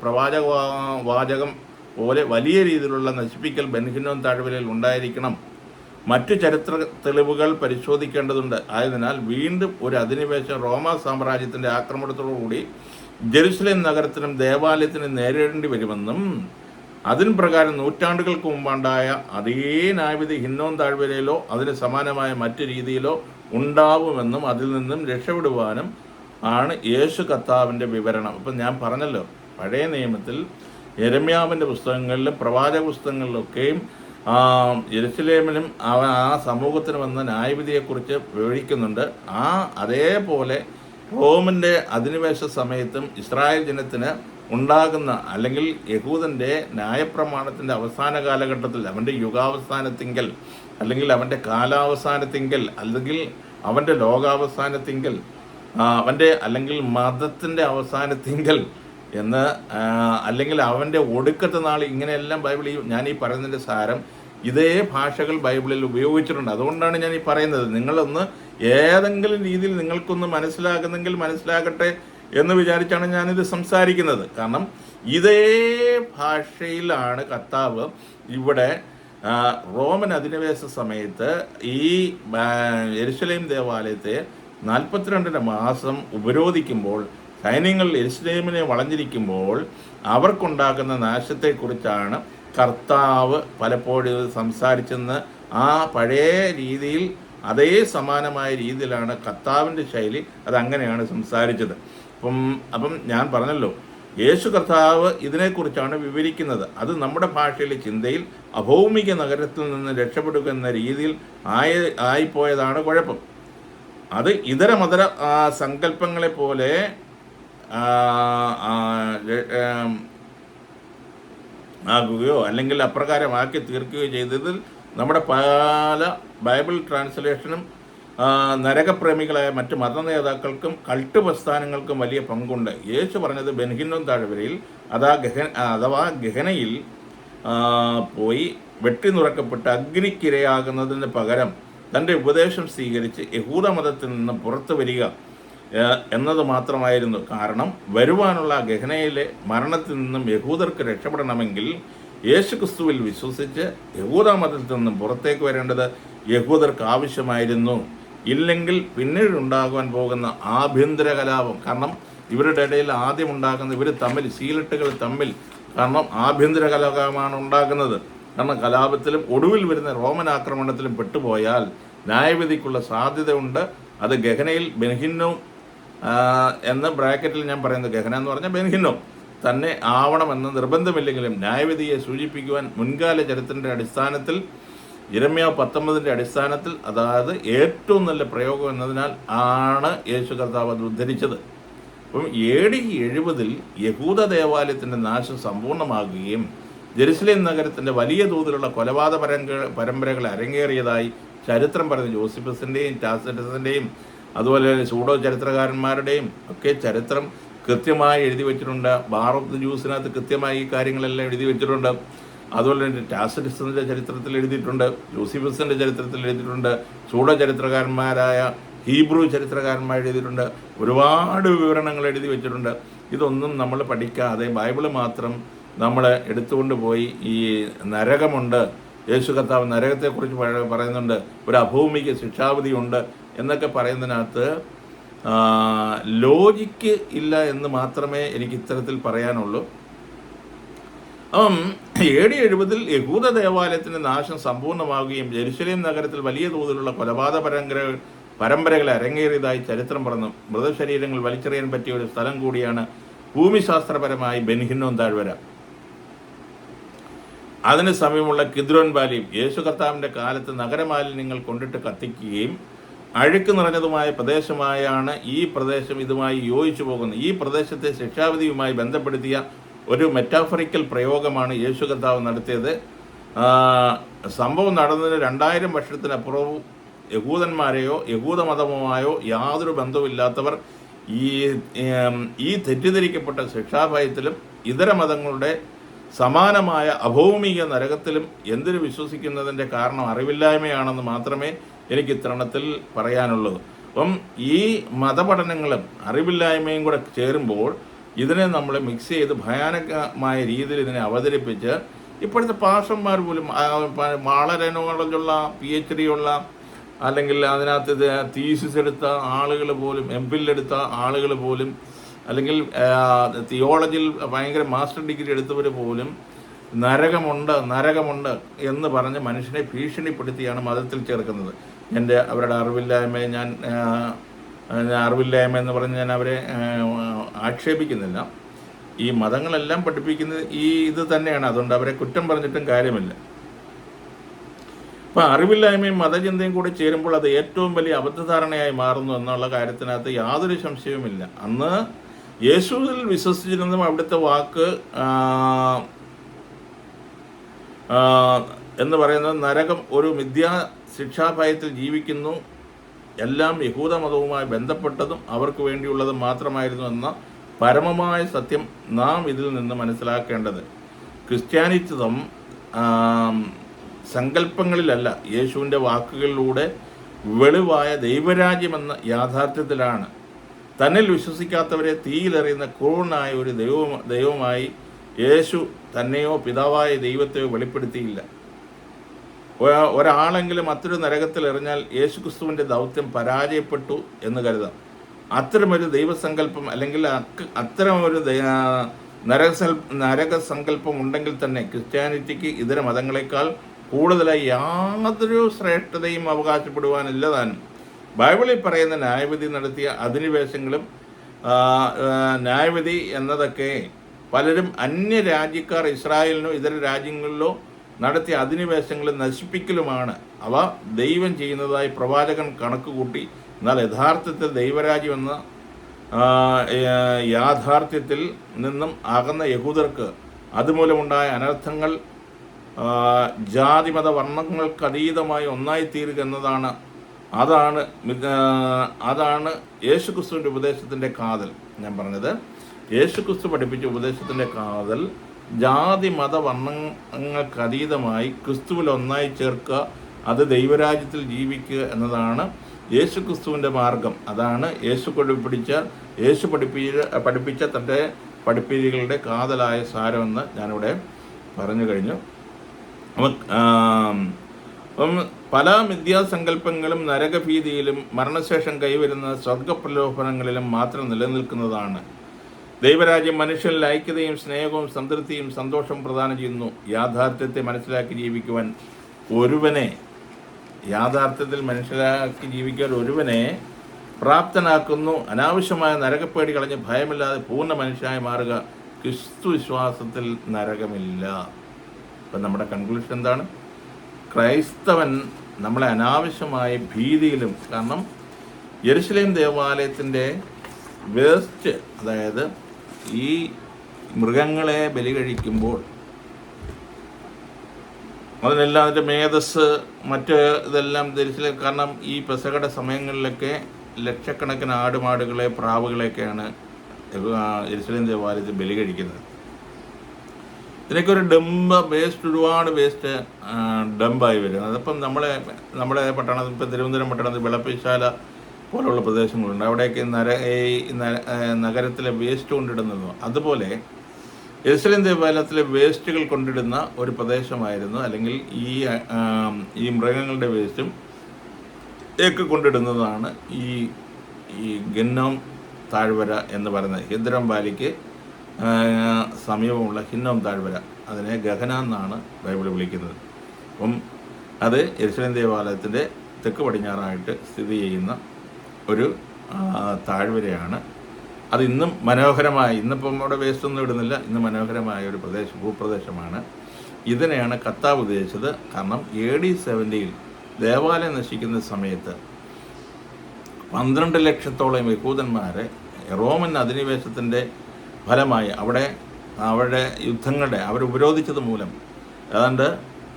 വാചകം പോലെ വലിയ രീതിയിലുള്ള നശിപ്പിക്കൽ ബെൻഹിന്നോം താഴ്വരയിൽ ഉണ്ടായിരിക്കണം. മറ്റു ചരിത്ര തെളിവുകൾ പരിശോധിക്കേണ്ടതുണ്ട്. ആയതിനാൽ വീണ്ടും ഒരു അധിനിവേശം റോമാ സാമ്രാജ്യത്തിൻ്റെ ആക്രമണത്തോടുകൂടി ജെറുസലേം നഗരത്തിനും ദേവാലയത്തിനും നേരിടേണ്ടി വരുമെന്നും അതിന് പ്രകാരം നൂറ്റാണ്ടുകൾക്ക് മുമ്പുണ്ടായ അതേ ന്യായവിധി ഹിന്നോം താഴ്വരയിലോ അതിന് സമാനമായ മറ്റു രീതിയിലോ ഉണ്ടാവുമെന്നും അതിൽ നിന്നും രക്ഷപ്പെടുവാനും ആണ് യേശു കർത്താവിൻ്റെ വിവരണം. ഇപ്പം ഞാൻ പറഞ്ഞല്ലോ, പഴയ നിയമത്തിൽ യെരെമ്യാവിൻ്റെ പുസ്തകങ്ങളിലും പ്രവാചക പുസ്തകങ്ങളിലൊക്കെയും യെരുശലേമിലും ആ സമൂഹത്തിന് വന്ന ന്യായവിധിയെക്കുറിച്ച് വിവരിക്കുന്നുണ്ട്. അതേപോലെ റോമിൻ്റെ അധിനിവേശ സമയത്തും ഇസ്രായേൽ ജനത്തിന് ഉണ്ടാകുന്ന അല്ലെങ്കിൽ യഹൂദൻ്റെ ന്യായപ്രമാണത്തിൻ്റെ അവസാന കാലഘട്ടത്തിൽ അവൻ്റെ യുഗാവസാനത്തിങ്കൽ അല്ലെങ്കിൽ അവൻ്റെ കാലാവസാനത്തിങ്കൽ അല്ലെങ്കിൽ അവൻ്റെ ലോകാവസാനത്തിങ്കൽ അവൻ്റെ അല്ലെങ്കിൽ മതത്തിൻ്റെ അവസാനത്തിങ്കൽ എന്ന് അല്ലെങ്കിൽ അവൻ്റെ ഒടുക്കത്തെ നാൾ, ഇങ്ങനെയെല്ലാം ബൈബിളിൽ ഞാൻ ഈ പറയുന്നതിൻ്റെ സാരം ഇതേ ഭാഷകൾ ബൈബിളിൽ ഉപയോഗിച്ചിട്ടുണ്ട്. അതുകൊണ്ടാണ് ഞാൻ ഈ പറയുന്നത്. നിങ്ങളൊന്ന് ഏതെങ്കിലും രീതിയിൽ നിങ്ങൾക്കൊന്ന് മനസ്സിലാകുന്നെങ്കിൽ മനസ്സിലാകട്ടെ എന്ന് വിചാരിച്ചാണ് ഞാനിത് സംസാരിക്കുന്നത്. കാരണം ഇതേ ഭാഷയിലാണ് കർത്താവ് ഇവിടെ റോമൻ അധിനിവേശ സമയത്ത് ഈ യെരുശലേം ദേവാലയത്തെ 42 മാസം ഉപരോധിക്കുമ്പോൾ, സൈന്യങ്ങൾ യെരുശലേമിനെ വളഞ്ഞിരിക്കുമ്പോൾ അവർക്കുണ്ടാക്കുന്ന നാശത്തെക്കുറിച്ചാണ് കർത്താവ് പലപ്പോഴും സംസാരിച്ചെന്ന് ആ പഴയ രീതിയിൽ അതേ സമാനമായ രീതിയിലാണ് കർത്താവിൻ്റെ ശൈലി. അതങ്ങനെയാണ് സംസാരിച്ചത്. അപ്പം ഞാൻ പറഞ്ഞല്ലോ, യേശു കർത്താവ് ഇതിനെക്കുറിച്ചാണ് വിവരിക്കുന്നത്. അത് നമ്മുടെ ഭാഷയിലെ ചിന്തയിൽ അഭൗമിക നഗരത്തിൽ നിന്ന് രക്ഷപ്പെടുക എന്ന രീതിയിൽ ആയിപ്പോയതാണ് കുഴപ്പം. അത് ഇതര മതര സങ്കല്പങ്ങളെ പോലെ ആകുകയോ അല്ലെങ്കിൽ അപ്രകാരമാക്കി തീർക്കുകയോ ചെയ്തതിൽ നമ്മുടെ പല ബൈബിൾ ട്രാൻസ്ലേഷനും നരകപ്രേമികളായ മറ്റ് മതനേതാക്കൾക്കും കൾട്ട് പ്രസ്ഥാനങ്ങൾക്കും വലിയ പങ്കുണ്ട്. യേശു പറഞ്ഞത് ബെൻഹിന്നോം താഴ്വരയിൽ അഥവാ ഗഹനയിൽ പോയി വെട്ടിനുറക്കപ്പെട്ട് അഗ്നിക്കിരയാകുന്നതിന് പകരം തൻ്റെ ഉപദേശം സ്വീകരിച്ച് യഹൂദ മതത്തിൽ നിന്ന് പുറത്തു വരിക എന്നത് മാത്രമായിരുന്നു. കാരണം വരുവാനുള്ള ഗഹനയിലെ മരണത്തിൽ നിന്നും യഹൂദർക്ക് രക്ഷപ്പെടണമെങ്കിൽ യേശുക്രിസ്തുവിൽ വിശ്വസിച്ച് യഹൂദ മതത്തിൽ നിന്നും പുറത്തേക്ക് വരേണ്ടത് യഹൂദർക്ക് ആവശ്യമായിരുന്നു. ഇല്ലെങ്കിൽ പിന്നീട് ഉണ്ടാകുവാൻ പോകുന്ന ആഭ്യന്തര കലാപം, കാരണം ഇവരുടെ ഇടയിൽ ആദ്യം ഉണ്ടാകുന്ന ഇവർ തമ്മിൽ സീലട്ടുകൾ തമ്മിൽ, കാരണം ആഭ്യന്തര കലാപമാണ് ഉണ്ടാകുന്നത്. കാരണം കലാപത്തിലും ഒടുവിൽ വരുന്ന റോമൻ ആക്രമണത്തിലും പെട്ടുപോയാൽ ന്യായവിധിക്കുള്ള സാധ്യതയുണ്ട്. അത് ഗഹനയിൽ ബെൻഹിന്നോം എന്ന് ബ്രാക്കറ്റിൽ ഞാൻ പറയുന്നത്, ഗഹന എന്ന് പറഞ്ഞാൽ ബെൻഹിന്നോം, തന്നെ ആവണമെന്ന് നിർബന്ധമില്ലെങ്കിലും ന്യായവിധിയെ സൂചിപ്പിക്കുവാൻ മുൻകാല ചരിത്രത്തിൻ്റെ അടിസ്ഥാനത്തിൽ യിരെമ്യാവ് 19 അടിസ്ഥാനത്തിൽ, അതായത് ഏറ്റവും നല്ല പ്രയോഗം എന്നതിനാൽ ആണ് യേശു കർത്താവ് അത് ഉദ്ധരിച്ചത്. അപ്പം AD 70 യഹൂദ ദേവാലയത്തിൻ്റെ നാശം സമ്പൂർണ്ണമാകുകയും ജെറുസലേം നഗരത്തിൻ്റെ വലിയ തോതിലുള്ള കൊലപാതക പരമ്പരകൾ അരങ്ങേറിയതായി ചരിത്രം പറഞ്ഞ ജോസിഫസിൻ്റെയും ടാസിറ്റസിൻ്റെയും അതുപോലെ സൂഡോ ചരിത്രകാരന്മാരുടെയും ഒക്കെ ചരിത്രം കൃത്യമായി എഴുതി വെച്ചിട്ടുണ്ട്. ബാർ ഓഫ് ദി ജ്യൂസിനകത്ത് കൃത്യമായി ഈ കാര്യങ്ങളെല്ലാം എഴുതി വെച്ചിട്ടുണ്ട്. അതുപോലെ തന്നെ ടാസിറ്റസിൻ്റെ ചരിത്രത്തിൽ എഴുതിയിട്ടുണ്ട്, ജോസിഫസിൻ്റെ ചരിത്രത്തിൽ എഴുതിയിട്ടുണ്ട്, സൂഡോ ചരിത്രകാരന്മാരായ ഹീബ്രു ചരിത്രകാരന്മാർ എഴുതിയിട്ടുണ്ട്. ഒരുപാട് വിവരണങ്ങൾ എഴുതി വെച്ചിട്ടുണ്ട്. ഇതൊന്നും നമ്മൾ പഠിക്കാതെ ബൈബിള് മാത്രം നമ്മൾ എടുത്തുകൊണ്ട് പോയി ഈ നരകമുണ്ട്, യേശു കർത്താവ് നരകത്തെക്കുറിച്ച് പറയുന്നുണ്ട്, ഒരു അഭൗമിക ശിക്ഷാവിധിയുണ്ട് എന്നൊക്കെ പറയുന്നതിനകത്ത് ലോജിക്ക് ഇല്ല എന്ന് മാത്രമേ എനിക്ക് ഇത്തരത്തിൽ പറയാനുള്ളൂ. AD 70 യഹൂദ ദേവാലയത്തിൻ്റെ നാശം സമ്പൂർണ്ണമാവുകയും ജെറുസലേം നഗരത്തിൽ വലിയ തോതിലുള്ള കൊലപാതക പരമ്പരകൾ അരങ്ങേറിയതായി ചരിത്രം പറഞ്ഞു. മൃതശരീരങ്ങൾ വലിച്ചെറിയാൻ പറ്റിയ ഒരു സ്ഥലം കൂടിയാണ് ഭൂമിശാസ്ത്രപരമായി ബെൻഹിന്നോം താഴ്വര. അതിന് സമീപമുള്ള കിദ്രോൻ വാലിയും യേശു കർത്താവിൻ്റെ കാലത്ത് നഗരമാലിന്യങ്ങൾ കൊണ്ടിട്ട് കത്തിക്കുകയും അഴുക്ക് നിറഞ്ഞതുമായ പ്രദേശമായാണ് ഈ പ്രദേശം ഇതുമായി യോജിച്ചു പോകുന്നത്. ഈ പ്രദേശത്തെ ശിക്ഷാവിധിയുമായി ബന്ധപ്പെടുത്തിയ ഒരു മെറ്റാഫറിക്കൽ പ്രയോഗമാണ് യേശു കർത്താവ് നടത്തിയത്. സംഭവം നടന്നതിന് 2000 വർഷത്തിനപ്പുറവും യഹൂദന്മാരെയോ യഹൂദമതവുമായോ യാതൊരു ബന്ധവുമില്ലാത്തവർ ഈ തെറ്റിദ്ധരിക്കപ്പെട്ട ശിക്ഷാഭയത്തിലും ഇതര മതങ്ങളുടെ സമാനമായ അഭൗമിക നരകത്തിലും എന്തിനു വിശ്വസിക്കുന്നതിൻ്റെ കാരണം അറിവില്ലായ്മയാണെന്ന് മാത്രമേ എനിക്ക് ഇത്തരണത്തിൽ പറയാനുള്ളത്. അപ്പം ഈ മതപഠനങ്ങളും അറിവില്ലായ്മയും കൂടെ ചേരുമ്പോൾ ഇതിനെ നമ്മൾ മിക്സ് ചെയ്ത് ഭയാനകമായ രീതിയിൽ ഇതിനെ അവതരിപ്പിച്ച് ഇപ്പോഴത്തെ പാസ്റ്റർമാർ പോലും വളരെ നോളജുള്ള PhD ഉള്ള അല്ലെങ്കിൽ അതിനകത്ത് തീസിസ് എടുത്ത ആളുകൾ പോലും MPhil എടുത്ത ആളുകൾ പോലും അല്ലെങ്കിൽ തിയോളജിയിൽ ഭയങ്കര മാസ്റ്റർ ഡിഗ്രി എടുത്തവർ പോലും നരകമുണ്ട് എന്ന് പറഞ്ഞ് മനുഷ്യനെ ഭീഷണിപ്പെടുത്തിയാണ് മതത്തിൽ ചേർക്കുന്നത്. അവരുടെ അറിവില്ലായ്മയെ ഞാൻ അറിവില്ലായ്മ എന്ന് പറഞ്ഞ് ഞാൻ അവരെ ആക്ഷേപിക്കുന്നില്ല. ഈ മതങ്ങളെല്ലാം പഠിപ്പിക്കുന്നത് ഇത് തന്നെയാണ്. അതുകൊണ്ട് അവരെ കുറ്റം പറഞ്ഞിട്ടും കാര്യമില്ല. അപ്പം അറിവില്ലായ്മയും മതചിന്തയും കൂടി ചേരുമ്പോൾ അത് ഏറ്റവും വലിയ അബദ്ധധാരണയായി മാറുന്നു എന്നുള്ള കാര്യത്തിനകത്ത് യാതൊരു സംശയവുമില്ല. അന്ന് യേശുവിൽ വിശ്വസിച്ചിരുന്നതും അവിടുത്തെ വാക്ക് എന്ന് പറയുന്നത് നരകം ഒരു മിഥ്യാ ശിക്ഷാഭയത്തിൽ ജീവിക്കുന്നു, എല്ലാം യഹൂദമതവുമായി ബന്ധപ്പെട്ടതും അവർക്ക് വേണ്ടിയുള്ളതും മാത്രമായിരുന്നു എന്ന പരമമായ സത്യം നാം ഇതിൽ നിന്ന് മനസ്സിലാക്കേണ്ടത്. ക്രിസ്ത്യാനിത്വം സങ്കല്പങ്ങളിലല്ല, യേശുവിൻ്റെ വാക്കുകളിലൂടെ വെളിവായ ദൈവരാജ്യമെന്ന യാഥാർത്ഥ്യത്തിലാണ്. തന്നിൽ വിശ്വസിക്കാത്തവരെ തീയിലെറിയുന്ന ക്രൂരനായ ഒരു ദൈവമായി യേശു തന്നെയോ പിതാവായ ദൈവത്തെയോ വെളിപ്പെടുത്തിയില്ല. ഒരാളെങ്കിലും മറ്റൊരു നരകത്തിൽ എറിഞ്ഞാൽ യേശുക്രിസ്തുവിൻ്റെ ദൗത്യം പരാജയപ്പെട്ടു എന്ന് കരുതാം. അത്തരമൊരു ദൈവസങ്കല്പം അല്ലെങ്കിൽ അത്തരമൊരു നരകസങ്കല്പം ഉണ്ടെങ്കിൽ തന്നെ ക്രിസ്ത്യാനിറ്റിക്ക് ഇതര മതങ്ങളെക്കാൾ കൂടുതലായി യാതൊരു ശ്രേഷ്ഠതയും അവകാശപ്പെടുവാനില്ല താനും. ബൈബിളിൽ പറയുന്ന ന്യായവിധി നടത്തിയ അധിനിവേശങ്ങളും ന്യായവിധി എന്നതൊക്കെ പലരും അന്യരാജ്യക്കാർ ഇസ്രായേലിനോ ഇതര രാജ്യങ്ങളിലോ നടത്തിയ അധിനിവേശങ്ങളും നശിപ്പിക്കലുമാണ്. അവ ദൈവം ചെയ്യുന്നതായി പ്രവാചകൻ കണക്കുകൂട്ടി. എന്നാൽ യഥാർത്ഥത്തിൽ ദൈവരാജ്യം എന്ന യാഥാർത്ഥ്യത്തിൽ നിന്നും അകന്ന യഹൂദർക്ക് അതുമൂലമുണ്ടായ അനർത്ഥങ്ങൾ ജാതിമത വർണ്ണങ്ങൾക്കതീതമായി ഒന്നായിത്തീരുക എന്നതാണ്. അതാണ് യേശുക്രിസ്തുവിൻ്റെ ഉപദേശത്തിൻ്റെ കാതൽ. ഞാൻ പറഞ്ഞത് യേശുക്രിസ്തു പഠിപ്പിച്ച ഉപദേശത്തിൻ്റെ കാതൽ ജാതി മത വർണ്ണങ്ങൾക്കതീതമായി ക്രിസ്തുവിൽ ഒന്നായി ചേർക്കുക, അത് ദൈവരാജ്യത്തിൽ ജീവിക്കുക എന്നതാണ് യേശുക്രിസ്തുവിൻ്റെ മാർഗം. അതാണ് യേശു പഠിപ്പിച്ച തൻ്റെ പഠിപ്പീരുകളുടെ കാതലായ സാരമെന്ന് ഞാനിവിടെ പറഞ്ഞു കഴിഞ്ഞു. പല മിഥ്യാസങ്കല്പങ്ങളും നരകഭീതിയിലും മരണശേഷം കൈവരുന്ന സ്വർഗപ്രലോഭനങ്ങളിലും മാത്രം നിലനിൽക്കുന്നതാണ്. ദൈവരാജ്യം മനുഷ്യനിൽ ഐക്യതയും സ്നേഹവും സംതൃപ്തിയും സന്തോഷവും പ്രദാനം ചെയ്യുന്നു. യാഥാർത്ഥ്യത്തെ മനസ്സിലാക്കി ജീവിക്കുവാൻ ഒരുവനെ പ്രാപ്തനാക്കുന്നു. അനാവശ്യമായ നരകപ്പേടി കളഞ്ഞ് ഭയമില്ലാതെ പൂർണ്ണ മനുഷ്യനായി മാറുക ക്രിസ്തു വിശ്വാസത്തിൽ നരകമില്ല. അപ്പം നമ്മുടെ കൺക്ലൂഷൻ എന്താണ്? ക്രൈസ്തവൻ നമ്മളെ അനാവശ്യമായ ഭീതിയിലും, കാരണം യെരുശലേം ദേവാലയത്തിൻ്റെ വേസ്റ്റ്, അതായത് ഈ മൃഗങ്ങളെ ബലി കഴിക്കുമ്പോൾ അതിനെല്ലാം അതിൻ്റെ മേധസ് മറ്റ് ഇതെല്ലാം ധരിച്ചില്ല. കാരണം ഈ പെസഹയുടെ സമയങ്ങളിലൊക്കെ ലക്ഷക്കണക്കിന് ആടുമാടുകളെ, പ്രാവുകളെയൊക്കെയാണ് യെരുശലേം ദേവാലയത്തിൽ ബലി കഴിക്കുന്നത്. ഇതിനൊക്കെ ഒരു ഒരുപാട് വേസ്റ്റ് ഡംപായി വരും. അതിപ്പം നമ്മുടെ പട്ടണത്തിൽ, ഇപ്പം തിരുവനന്തപുരം പട്ടണത്തിൽ വിളപ്പിശാല പോലുള്ള പ്രദേശങ്ങളുണ്ട്. അവിടെയൊക്കെ നഗരത്തിലെ വേസ്റ്റ് കൊണ്ടിടുന്നതോ അതുപോലെ യെരുശലേം ദേവാലയത്തിലെ വേസ്റ്റുകൾ കൊണ്ടിടുന്ന ഒരു പ്രദേശമായിരുന്നു, അല്ലെങ്കിൽ ഈ മൃഗങ്ങളുടെ വേസ്റ്റും ഒക്കെ കൊണ്ടിടുന്നതാണ് ഈ ഗിന്നോം താഴ്വര എന്ന് പറയുന്നത്. ഹിദ്രം വാലിക്ക് സമീപമുള്ള ഹിന്നോം താഴ്വര, അതിനെ ഗഹന എന്നാണ് ബൈബിൾ വിളിക്കുന്നത്. അപ്പം അത് യെരുശലേം ദേവാലയത്തിൻ്റെ തെക്ക് പടിഞ്ഞാറായിട്ട് സ്ഥിതി ചെയ്യുന്ന ഒരു താഴ്വരയാണ്. അത് ഇന്നും മനോഹരമായ, ഇന്നിപ്പം അവിടെ വേസ്റ്റൊന്നും ഇടുന്നില്ല, ഇന്ന് മനോഹരമായ ഒരു ഭൂപ്രദേശമാണ്. ഇതിനെയാണ് കർത്താവ് ഉദ്ദേശിച്ചത്. കാരണം AD 70 ദേവാലയം നശിക്കുന്ന സമയത്ത് 12 ലക്ഷത്തോളം യഹൂദന്മാരെ റോമൻ അധിനിവേശത്തിൻ്റെ ഫലമായി അവരുടെ യുദ്ധങ്ങളുടെ അവർ ഉപരോധിച്ചത് മൂലം ഏതാണ്ട്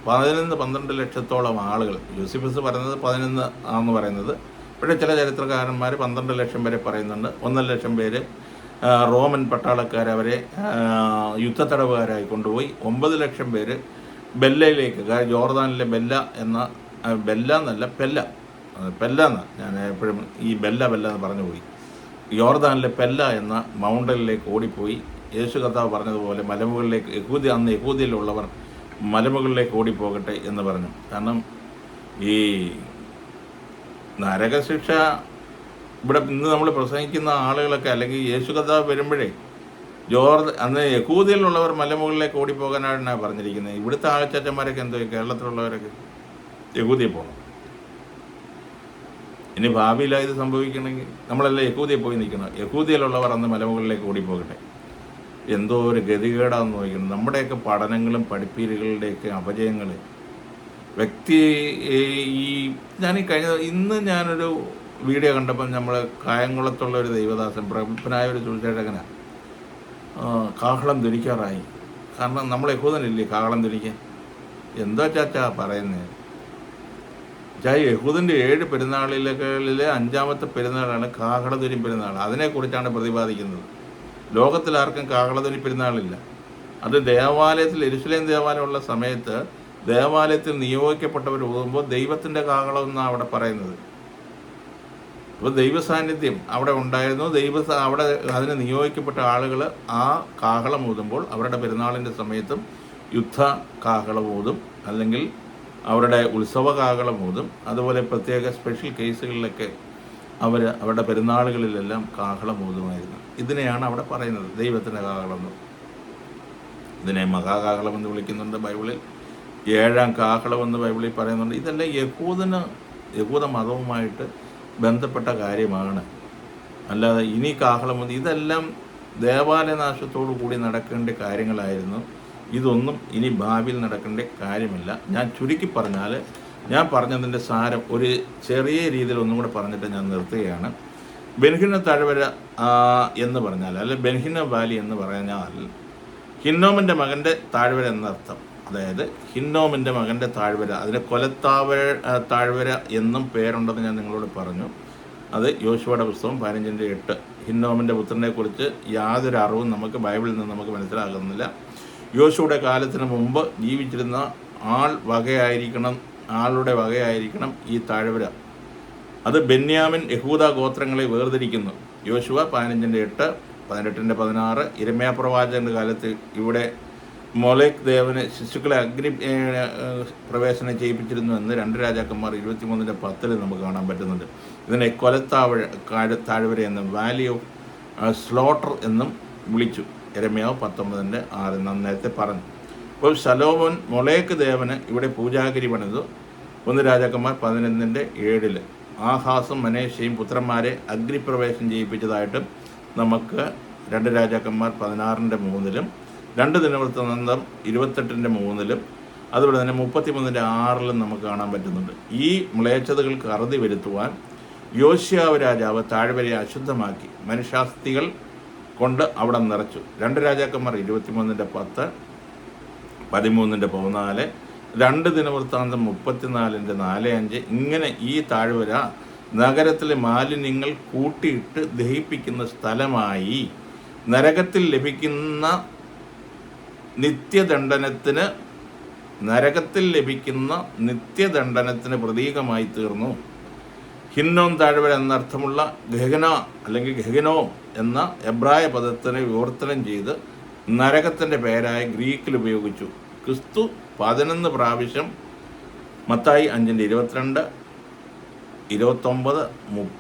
11-12 ലക്ഷത്തോളം ആളുകൾ, യൂസിഫസ് പറയുന്നത് 11 ആണെന്ന് പറയുന്നത്, പക്ഷേ ചില ചരിത്രകാരന്മാർ 12 ലക്ഷം വരെ പറയുന്നുണ്ട്. 1.5 ലക്ഷം പേര് റോമൻ പട്ടാളക്കാർ അവരെ യുദ്ധത്തടവുകാരായി കൊണ്ടുപോയി. 9 ലക്ഷം പേര് ബെല്ലയിലേക്ക്, ജോർദാനിലെ പെല്ല എന്നാണ് ഞാൻ എപ്പോഴും ഈ ബെല്ല എന്ന് പറഞ്ഞു പോയി. യോർദാനിലെ പെല്ല എന്ന മൗണ്ടനിലേക്ക് ഓടിപ്പോയി. യേശു കർത്താവ് പറഞ്ഞതുപോലെ മലമുകളിലേക്ക്, അന്ന് യഹൂദിയിലുള്ളവർ മലമുകളിലേക്ക് ഓടിപ്പോകട്ടെ എന്ന് പറഞ്ഞു. കാരണം ഈ നരകശിക്ഷ ഇവിടെ ഇന്ന് നമ്മൾ പ്രസംഗിക്കുന്ന ആളുകളൊക്കെ, അല്ലെങ്കിൽ യേശു കർത്താവ് വരുമ്പോഴേ അന്ന് യഹൂദിയിലുള്ളവർ മലമുകളിലേക്ക് ഓടിപ്പോകാനാണ് പറഞ്ഞിരിക്കുന്നത്. ഇവിടുത്തെ ആൾച്ചാച്ചന്മാരൊക്കെ എന്തോ, കേരളത്തിലുള്ളവരൊക്കെ യഹൂദിയെ പോകണം. ഇനി ഭാവിയിലാണ് ഇത് സംഭവിക്കണമെങ്കിൽ നമ്മളെല്ലാം യഹൂദിയെ പോയി നിൽക്കണം. യഹൂദിയിലുള്ളവർ അന്ന് മലമുകളിലേക്ക് ഓടിപ്പോകട്ടെ. എന്തോ ഒരു ഗതികേടാന്ന് നോക്കണം. നമ്മുടെയൊക്കെ പഠനങ്ങളും പഠിപ്പീരുകളുടെയൊക്കെ അപജയങ്ങൾ ഇന്ന് ഞാനൊരു വീഡിയോ കണ്ടപ്പോൾ നമ്മൾ കായംകുളത്തുള്ള ഒരു ദൈവദാസൻ, പ്രഗത്ഭനായ ഒരു സുവിശേഷകനാണ്, കാഹളം ധരിക്കാറായി. കാരണം നമ്മൾ യഹൂദനില്ലേ കാഹളം ധരിക്കാൻ? എന്താ ചാച്ചാ പറയുന്നത്? യഹൂദൻ്റെ 7 പെരുന്നാളിലെ 5-ാമത്തെ പെരുന്നാളാണ് കാഹളധ്വനി പെരുന്നാൾ. അതിനെക്കുറിച്ചാണ് പ്രതിപാദിക്കുന്നത്. ലോകത്തിലാർക്കും കാഹളധ്വനി പെരുന്നാളില്ല. അത് ദേവാലയത്തിൽ, യെരുശലേം ദേവാലയമുള്ള സമയത്ത് ദേവാലയത്തിൽ നിയോഗിക്കപ്പെട്ടവർ ഓതുമ്പോൾ ദൈവത്തിൻ്റെ കാഹളം എന്നാണ് അവിടെ പറയുന്നത്. അപ്പോൾ ദൈവസാന്നിധ്യം അവിടെ ഉണ്ടായിരുന്നു. അവിടെ അതിന് നിയോഗിക്കപ്പെട്ട ആളുകൾ ആ കാഹളം ഊതുമ്പോൾ അവരുടെ പെരുന്നാളിൻ്റെ സമയത്തും യുദ്ധ കാഹളം ഊതും, അല്ലെങ്കിൽ അവരുടെ ഉത്സവ കാഹളം ഊതും. അതുപോലെ പ്രത്യേക സ്പെഷ്യൽ കേസുകളിലൊക്കെ അവരുടെ പെരുന്നാളുകളിലെല്ലാം കാഹളം ഊതുമായിരുന്നു. ഇതിനെയാണ് അവിടെ പറയുന്നത് ദൈവത്തിൻ്റെ കാഹളം. ഇതിനെ മഹാകാഹളം എന്ന് വിളിക്കുന്നുണ്ട് ബൈബിളിൽ. 7-ാം കാഹളം എന്ന് ബൈബിളിൽ പറയുന്നുണ്ട്. ഇതെല്ലാം യഹൂദ മതവുമായിട്ട് ബന്ധപ്പെട്ട കാര്യമാണ്. അല്ലാതെ ഇനി കാഹളം, ഇതെല്ലാം ദേവാലയ നാശത്തോടു കൂടി നടക്കേണ്ട കാര്യങ്ങളായിരുന്നു. ഇതൊന്നും ഇനി ഭാവിയിൽ നടക്കേണ്ട കാര്യമില്ല. ഞാൻ ചുരുക്കി പറഞ്ഞാൽ, ഞാൻ പറഞ്ഞതിൻ്റെ സാരം ഒരു ചെറിയ രീതിയിൽ ഒന്നും കൂടെ പറഞ്ഞിട്ട് ഞാൻ നിർത്തുകയാണ്. ബെൻഹിന്ന താഴ്വര എന്ന് പറഞ്ഞാൽ, അല്ലെ ബെൻഹിന്ന വാലി എന്ന് പറഞ്ഞാൽ ഹിന്നോമിൻ്റെ മകൻ്റെ താഴ്വര എന്നർത്ഥം. അതായത് ഹിന്നോമിൻ്റെ മകൻ്റെ താഴ്വര, അതിന് താഴ്വര എന്നും പേരുണ്ടെന്ന് ഞാൻ നിങ്ങളോട് പറഞ്ഞു. അത് യോശുവയുടെ പുസ്തകം 15:8. ഹിന്നോമിൻ്റെ പുത്രനെക്കുറിച്ച് യാതൊരു അറിവും നമുക്ക് ബൈബിളിൽ നിന്ന് നമുക്ക് മനസ്സിലാകുന്നില്ല. യോശുവയുടെ കാലത്തിന് മുമ്പ് ജീവിച്ചിരുന്ന ആളുടെ വകയായിരിക്കണം ഈ താഴ്വര. അത് ബെന്യാമിൻ യഹൂദ ഗോത്രങ്ങളെ വേർതിരിക്കുന്നു. യോശുവ 15:8, 18-16. യിരെമ്യാ പ്രവാചകന്റെ കാലത്ത് ഇവിടെ മൊലേക് ദേവന് ശിശുക്കളെ അഗ്നി പ്രവേശനം ചെയ്യിപ്പിച്ചിരുന്നു എന്ന് 2 രാജാക്കന്മാർ 23:10 നമുക്ക് കാണാൻ പറ്റുന്നുണ്ട്. ഇതിനെ താഴ്വര എന്നും വാലി ഓഫ് സ്ലോട്ടർ എന്നും വിളിച്ചു. യിരെമ്യാവ് 19:6 നാം നേരത്തെ പറഞ്ഞു. അപ്പോൾ ശലോമോൻ മൊലേക് ദേവന് ഇവിടെ പൂജാഗിരി പണിതു. 1 രാജാക്കന്മാർ 11:7. ആഹാസും മനേശയും പുത്രന്മാരെ അഗ്നിപ്രവേശം ചെയ്യിപ്പിച്ചതായിട്ടും നമുക്ക് 2 രാജാക്കന്മാർ 16:3 2 ദിനവൃത്താന്തം 28:3 അതുപോലെ തന്നെ 33:6 നമുക്ക് കാണാൻ പറ്റുന്നുണ്ട്. ഈ മ്ലേച്ഛതകൾക്ക് അറുതി വരുത്തുവാൻ യോശിയാവ് രാജാവ് താഴ്വരയെ അശുദ്ധമാക്കി മനുഷ്യാസ്ഥികൾ കൊണ്ട് അവിടെ നിറച്ചു. 2 രാജാക്കന്മാർ 23:10 13:14 2 ദിനവൃത്താന്തം 34:4-5 ഇങ്ങനെ ഈ താഴ്വര നഗരത്തിലെ മാലിന്യങ്ങൾ കൂട്ടിയിട്ട് ദഹിപ്പിക്കുന്ന സ്ഥലമായി നരകത്തിൽ ലഭിക്കുന്ന നിത്യദണ്ഡനത്തിന് പ്രതീകമായി തീർന്നു. ഹിന്നോം താഴ്വര എന്നർത്ഥമുള്ള ഗഹന അല്ലെങ്കിൽ ഗഹനോം എന്ന എബ്രായ പദത്തിനെ വിവർത്തനം ചെയ്ത് നരകത്തിൻ്റെ പേരായ ഗ്രീക്കിൽ ഉപയോഗിച്ചു. ക്രിസ്തു 11 പ്രാവശ്യം മത്തായി 5:22 29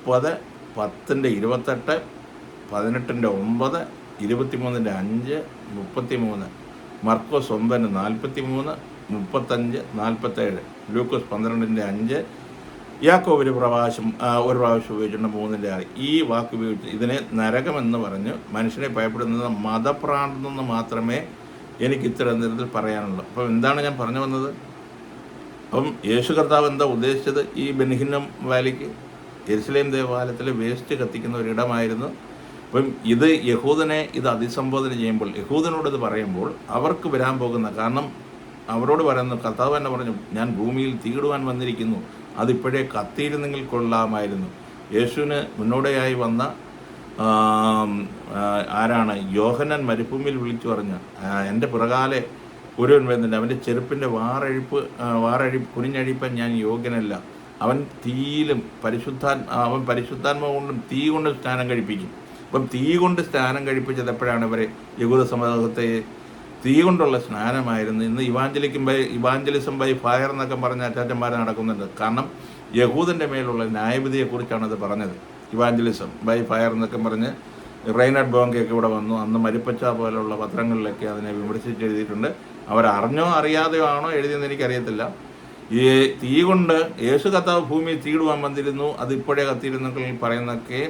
30 10:28 18:9 23:5 33 മർക്കോസ് 9:43 35 47 ലൂക്കോസ് 12:5 യാക്കോബ് ഒരു പ്രാവശ്യം ഉപയോഗിച്ചിട്ടുണ്ട് 3:6. ഈ വാക്ക് ഉപയോഗിച്ച് ഇതിനെ നരകമെന്ന് പറഞ്ഞ് മനുഷ്യനെ ഭയപ്പെടുന്നത് മതഭ്രാന്തെന്ന് മാത്രമേ എനിക്ക് ഇത്തരത്തിൽ പറയാനുള്ളൂ. അപ്പം എന്താണ് ഞാൻ പറഞ്ഞു വന്നത്? അപ്പം യേശു കർത്താവ് എന്താ ഉദ്ദേശിച്ചത്? ഈ ബെൻഹിന്നം വാലിക്ക് യെരുശലേം ദേവാലയത്തിലെ വേസ്റ്റ് കത്തിക്കുന്ന ഒരിടമായിരുന്നു. അപ്പം ഇത് യഹൂദനെ ഇത് അഭിസംബോധന ചെയ്യുമ്പോൾ, യഹൂദനോട് ഇത് പറയുമ്പോൾ അവർക്ക് വരാൻ പോകുന്ന, കാരണം അവരോട് പറയുന്നു, കർത്താവ് തന്നെ പറഞ്ഞു, ഞാൻ ഭൂമിയിൽ തീയിടുവാൻ വന്നിരിക്കുന്നു, അതിപ്പോഴേ കത്തിയിരുന്നെങ്കിൽ കൊള്ളാമായിരുന്നു. യേശുവിന് മുന്നോടിയായി വന്ന ആരാണ്? യോഹന്നാൻ മരുഭൂമിയിൽ വിളിച്ചു പറഞ്ഞ, എൻ്റെ പിറകാലെ ഒരുവൻ വരുന്നുണ്ട്, അവൻ്റെ ചെരുപ്പിൻ്റെ കുനിഞ്ഞഴിപ്പാൻ ഞാൻ യോഗ്യനല്ല, അവൻ തീയിലും പരിശുദ്ധാത്മാവ് കൊണ്ടും തീ കൊണ്ട് സ്നാനം കഴിപ്പിക്കും. അപ്പം തീ കൊണ്ട് സ്നാനം കഴിപ്പിച്ചത് എപ്പോഴാണ്? ഇവരെ യഹൂദ സമൂഹത്തെ തീ കൊണ്ടുള്ള സ്നാനമായിരുന്നു. ഇന്ന് ഇവാഞ്ചലിസം ബൈ ഫയർ എന്നൊക്കെ പറഞ്ഞ അച്ചാച്ചന്മാർ നടക്കുന്നുണ്ട്. കാരണം യഹൂദൻ്റെ മേലുള്ള ന്യായവിധിയെക്കുറിച്ചാണ് അത് പറഞ്ഞത്. ഇവാഞ്ചലിസം ബൈ ഫയർ എന്നൊക്കെ പറഞ്ഞ് റെയ്നഡ് ബോങ്കയൊക്കെ ഇവിടെ വന്നു. അന്ന് മരുപ്പച്ച പോലുള്ള പത്രങ്ങളിലൊക്കെ അതിനെ വിമർശിച്ചെഴുതിയിട്ടുണ്ട്. അവരറിഞ്ഞോ അറിയാതെയോ ആണോ എഴുതിയെന്ന് എനിക്കറിയത്തില്ല. ഈ തീ കൊണ്ട് യേശു കർത്താവ് ഭൂമിയിൽ തീയിടുവാൻ വന്നിരുന്നു, അത് ഇപ്പോഴേ കത്തിയിരുന്നെങ്കിൽ പറയുന്നൊക്കെ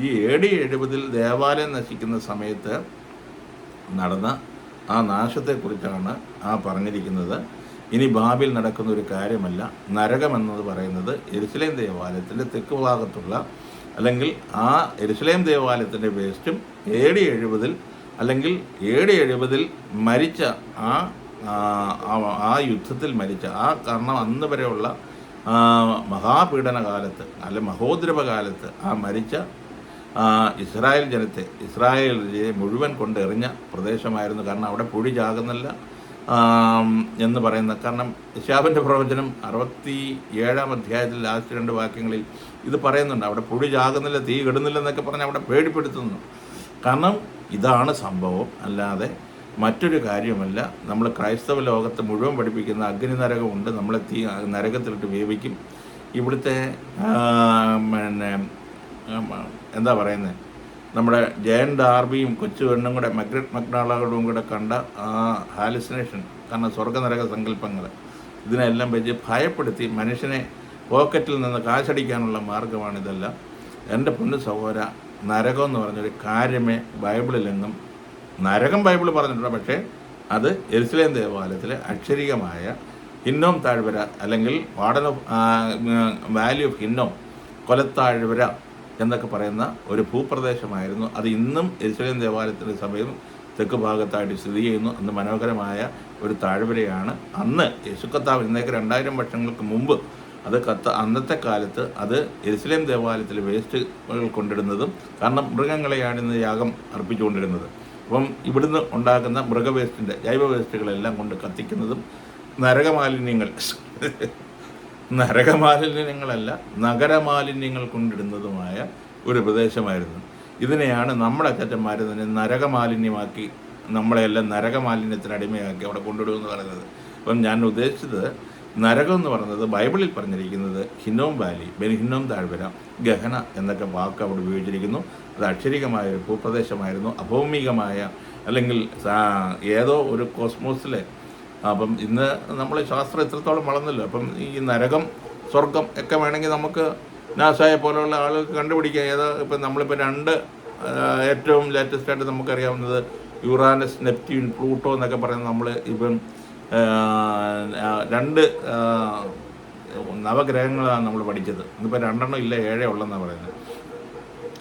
ഈ AD 70 ദേവാലയം നശിക്കുന്ന സമയത്ത് നടന്ന ആ നാശത്തെക്കുറിച്ചാണ് പറഞ്ഞിരിക്കുന്നത്. ഇനി ഭാവിയിൽ നടക്കുന്ന ഒരു കാര്യമല്ല. നരകമെന്നത് പറയുന്നത് യെരുശലേം ദേവാലയത്തിൻ്റെ തെക്ക് ഭാഗത്തുള്ള, അല്ലെങ്കിൽ ആ യെരുശലേം ദേവാലയത്തിൻ്റെ വേസ്റ്റും AD 70 അല്ലെങ്കിൽ AD 70 മരിച്ച ആ യുദ്ധത്തിൽ മരിച്ച കാരണം അന്ന് വരെയുള്ള മഹാപീഡന കാലത്ത് അല്ല മഹോദ്രവ കാലത്ത് മരിച്ച ഇസ്രായേലിനെ മുഴുവൻ കൊണ്ടെറിഞ്ഞ പ്രദേശമായിരുന്നു. കാരണം അവിടെ പുഴി ചാകുന്നില്ല എന്ന് പറയുന്ന, കാരണം യശയ്യാവിൻ്റെ പ്രവചനം 67-ാം അധ്യായത്തിൽ ലാസ്റ്റ് 2 വാക്യങ്ങളിൽ ഇത് പറയുന്നുണ്ട്. അവിടെ പുഴി ചാകുന്നില്ല, തീ കെടുന്നില്ല എന്നൊക്കെ പറഞ്ഞ് അവിടെ പേടിപ്പെടുത്തുന്നു. കാരണം ഇതാണ് സംഭവം, അല്ലാതെ മറ്റൊരു കാര്യമല്ല. നമ്മൾ ക്രൈസ്തവ ലോകത്ത് മുഴുവൻ പഠിപ്പിക്കുന്ന അഗ്നി നരകമുണ്ട്, നമ്മളെ തീ നരകത്തിലിട്ട് വേവിക്കും. ഇവിടുത്തെ എന്താ പറയുന്നത്, നമ്മുടെ ജയൻ ഡാർബിയും കൊച്ചു പെണ്ണും കൂടെ മഗ്രറ്റ് മക്ഡൊണാൾഡും കൂടെ കണ്ട ഹാലുസിനേഷൻ, കാരണം സ്വർഗനരക സങ്കല്പങ്ങൾ, ഇതിനെല്ലാം വെച്ച് ഭയപ്പെടുത്തി മനുഷ്യനെ പോക്കറ്റിൽ നിന്ന് കാശടിക്കാനുള്ള മാർഗമാണിതെല്ലാം. എൻ്റെ പൊന്നു സഹോദര, നരകം എന്ന് പറഞ്ഞൊരു കാര്യമേ ബൈബിളിലെങ്ങും, നരകം ബൈബിൾ പറഞ്ഞിട്ടുണ്ട്, പക്ഷേ അത് യെരുശലേം ദേവാലയത്തിലെ അക്ഷരികമായ ഹിന്നോം താഴ്വര അല്ലെങ്കിൽ warden of valley of Hinnom, കൊലത്താഴ്വര എന്നൊക്കെ പറയുന്ന ഒരു ഭൂപ്രദേശമായിരുന്നു. അത് ഇന്നും യെരുശലേം ദേവാലയത്തിൻ്റെ സമയം തെക്ക് ഭാഗത്തായിട്ട് സ്ഥിതി ചെയ്യുന്നു. അന്ന് മനോഹരമായ ഒരു താഴ്വരയാണ്. അന്ന് യേശു കർത്താവ് ഇന്നേക്ക് 2000 വർഷങ്ങൾക്ക് മുമ്പ് അത് അന്നത്തെ കാലത്ത് അത് യെരുശലേം ദേവാലയത്തിൽ വേസ്റ്റുകൾ കൊണ്ടിടുന്നതും, കാരണം മൃഗങ്ങളെയാണ് ഇന്ന് യാഗം അർപ്പിച്ചുകൊണ്ടിരുന്നത്. അപ്പം ഇവിടുന്ന് ഉണ്ടാകുന്ന മൃഗവേസ്റ്റിൻ്റെ ജൈവ വേസ്റ്റുകളെല്ലാം കൊണ്ട് കത്തിക്കുന്നതും നരകമാലിന്യങ്ങളല്ല നഗരമാലിന്യങ്ങൾ കൊണ്ടിടുന്നതുമായ ഒരു പ്രദേശമായിരുന്നു. ഇതിനെയാണ് നമ്മുടെ അച്ഛന്മാർ തന്നെ നരകമാലിന്യമാക്കി, നമ്മളെല്ലാം നരകമാലിന്യത്തിന് അടിമയാക്കി അവിടെ കൊണ്ടിടുമെന്ന് പറയുന്നത്. അപ്പം ഞാൻ ഉദ്ദേശിച്ചത് നരകം എന്ന് പറയുന്നത് ബൈബിളിൽ പറഞ്ഞിരിക്കുന്നത് ഹിന്നോം വാലി, ബെൻഹിന്നോം താഴ്വര, ഗഹന എന്നൊക്കെ വാക്ക് അവിടെ ഉപയോഗിച്ചിരിക്കുന്നു. അത് അക്ഷരികമായ ഒരു ഭൂപ്രദേശമായിരുന്നു, അഭൗമികമായ അല്ലെങ്കിൽ ഏതോ ഒരു കോസ്മോസിലെ. അപ്പം ഇന്ന് നമ്മൾ ശാസ്ത്രം എത്രത്തോളം വളർന്നല്ലോ. അപ്പം ഈ നരകം സ്വർഗം ഒക്കെ വേണമെങ്കിൽ നമുക്ക് നാസായെ പോലെയുള്ള ആളുകൾക്ക് കണ്ടുപിടിക്കാം. ഇപ്പം നമ്മളിപ്പോൾ 2 ഏറ്റവും ലേറ്റസ്റ്റായിട്ട് നമുക്കറിയാവുന്നത് യുറാനസ്, നെപ്റ്റ്യൂൺ, പ്ലൂട്ടോ എന്നൊക്കെ പറയുന്നത് നമ്മൾ ഇപ്പം 2 നവഗ്രഹങ്ങളാണ് നമ്മൾ പഠിച്ചത്. ഇന്നിപ്പോൾ 2 ഇല്ല, 7 ഉള്ളതെന്നാണ് പറയുന്നത്.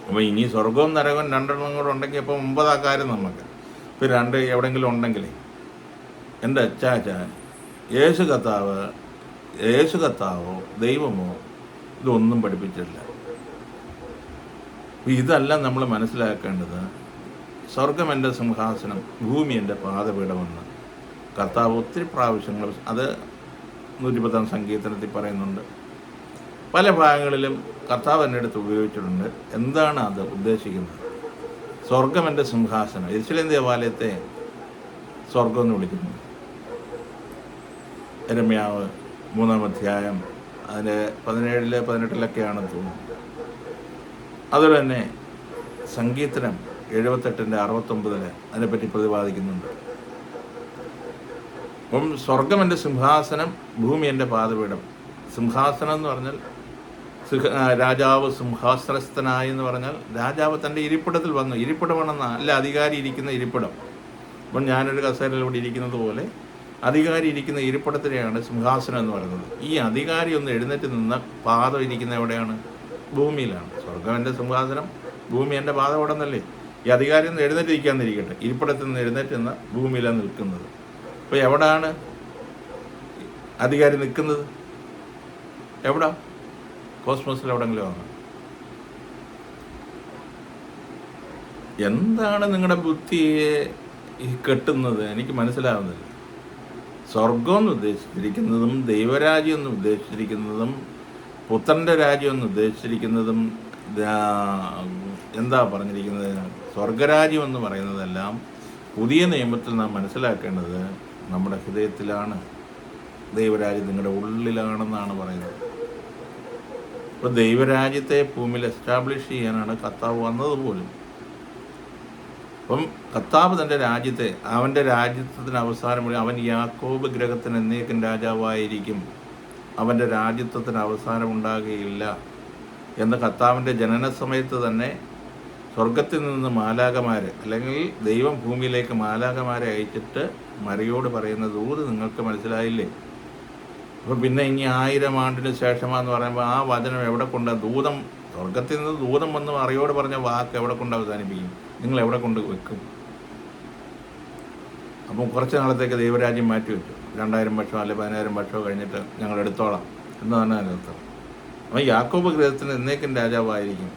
അപ്പോൾ ഇനി സ്വർഗവും നരകവും 2 കൂടെ ഉണ്ടെങ്കിൽ അപ്പോൾ 9 ആക്കാരും നമുക്ക്. ഇപ്പോൾ 2 എവിടെയെങ്കിലും ഉണ്ടെങ്കിൽ എൻ്റെ അച്ചാച്ച യേശു കർത്താവോ ദൈവമോ ഇതൊന്നും പഠിപ്പിച്ചിട്ടില്ല. ഇതല്ല നമ്മൾ മനസ്സിലാക്കേണ്ടത്. സ്വർഗം എൻ്റെ സിംഹാസനം, ഭൂമി എൻ്റെ പാദപീഠമെന്ന് കർത്താവ് ഒത്തിരി പ്രാവശ്യങ്ങൾ അത് 110 സങ്കീർത്തനത്തിൽ പറയുന്നുണ്ട്. പല ഭാഗങ്ങളിലും കർത്താവ് എൻ്റെ അടുത്ത് ഉപയോഗിച്ചിട്ടുണ്ട്. എന്താണ് അത് ഉദ്ദേശിക്കുന്നത്? സ്വർഗം എൻ്റെ സിംഹാസനം. യെരൂശലേം ദേവാലയത്തെ സ്വർഗം എന്ന് വിളിക്കുന്നു. യെരമ്യാവ് 3-ാം അധ്യായം അതിൻ്റെ 17-18 തോന്നുന്നു. അതുപോലെ തന്നെ സങ്കീർത്തനം 78-ന്റെ 69 അതിനെപ്പറ്റി പ്രതിപാദിക്കുന്നുണ്ട്. അപ്പം സ്വർഗം എൻ്റെ സിംഹാസനം, ഭൂമി എൻ്റെ പാദപീഠം. സിംഹാസനം എന്ന് പറഞ്ഞാൽ രാജാവ് സിംഹാസനസ്ഥനായി എന്ന് പറഞ്ഞാൽ രാജാവ് തൻ്റെ ഇരിപ്പിടത്തിൽ വന്നു. ഇരിപ്പിടമാണെന്ന അല്ല, അധികാരി ഇരിക്കുന്ന ഇരിപ്പിടം. അപ്പം ഞാനൊരു കസേരയിലൂടെ ഇരിക്കുന്നത് പോലെ അധികാരി ഇരിക്കുന്ന ഇരിപ്പിടത്തിനെയാണ് സിംഹാസനം എന്ന് പറയുന്നത്. ഈ അധികാരി ഒന്ന് എഴുന്നേറ്റ് നിന്ന പാദം ഇരിക്കുന്ന എവിടെയാണ്? ഭൂമിയിലാണ്. സ്വർഗം എൻ്റെ സിംഹാസനം, ഭൂമി എൻ്റെ പാദപീഠം എന്നല്ലേ? ഈ അധികാരി ഒന്ന് എഴുന്നേറ്റ് ഇരിക്കാന്നിരിക്കട്ടെ, ഇരിപ്പിടത്തിൽ നിന്ന് എഴുന്നേറ്റ് നിന്ന ഭൂമിയിലാണ് നിൽക്കുന്നത്. അപ്പോൾ എവിടാണ് അധികാരി നിൽക്കുന്നത്? എവിടാ? കോസ്മോസിൽ എവിടെങ്കിലും ആണ്. എന്താണ് നിങ്ങളുടെ ബുദ്ധിയെ കെട്ടുന്നത്? എനിക്ക് മനസ്സിലാവുന്നില്ല. സ്വർഗം എന്ന് ഉദ്ദേശിച്ചിരിക്കുന്നതും ദൈവരാജ്യം എന്ന് ഉദ്ദേശിച്ചിരിക്കുന്നതും പുത്രൻ്റെ രാജ്യം എന്ന് ഉദ്ദേശിച്ചിരിക്കുന്നതും എന്താ പറഞ്ഞിരിക്കുന്നത്? സ്വർഗരാജ്യം എന്ന് പറയുന്നതെല്ലാം പുതിയ നിയമത്തിൽ നാം മനസ്സിലാക്കേണ്ടത് നമ്മുടെ ഹൃദയത്തിലാണ്. ദൈവരാജ്യം നിങ്ങളുടെ ഉള്ളിലാണെന്നാണ് പറയുന്നത്. ഇപ്പോൾ ദൈവരാജ്യത്തെ ഭൂമിയിൽ എസ്റ്റാബ്ലിഷ് ചെയ്യാനാണ് കർത്താവ് വന്നത് പോലും. അപ്പം കർത്താവ് തൻ്റെ രാജ്യത്തെ, അവൻ്റെ രാജ്യത്വത്തിന് അവസാനം, അവൻ യാക്കോബ് ഗ്രഹത്തിന് എന്നേക്കും രാജാവായിരിക്കും, അവൻ്റെ രാജ്യത്വത്തിന് അവസാനമുണ്ടാകുകയില്ല എന്ന് കർത്താവിൻ്റെ ജനന സമയത്ത് തന്നെ സ്വർഗത്തിൽ നിന്ന് മാലാഖമാർ, അല്ലെങ്കിൽ ദൈവം ഭൂമിയിലേക്ക് മാലാഖമാരെ അയച്ചിട്ട് മറിയോട് പറയുന്ന ദൂത് നിങ്ങൾക്ക് മനസ്സിലായില്ലേ? അപ്പോൾ പിന്നെ ഇനി 1000 ആണ്ടിന് ശേഷമാണെന്ന് പറയുമ്പോൾ ആ വചനം എവിടെ കൊണ്ട്, ദൂതം സ്വർഗത്തിൽ നിന്ന് ദൂതം വന്ന് മറിയോട് പറഞ്ഞ വാക്ക് എവിടെ കൊണ്ട് അവസാനിപ്പിക്കും? നിങ്ങൾ എവിടെ കൊണ്ട് വെക്കും? അപ്പം കുറച്ച് നാളത്തേക്ക് ദൈവരാജ്യം മാറ്റി വെച്ചു. 2000 വർഷമോ അല്ലെങ്കിൽ 10000 വർഷമോ കഴിഞ്ഞിട്ട് ഞങ്ങൾ എടുത്തോളാം എന്ന് തന്നെ അതിനർത്ഥം. അപ്പം യാക്കോബ് ഗൃഹത്തിന് എന്നേക്കും രാജാവായിരിക്കും.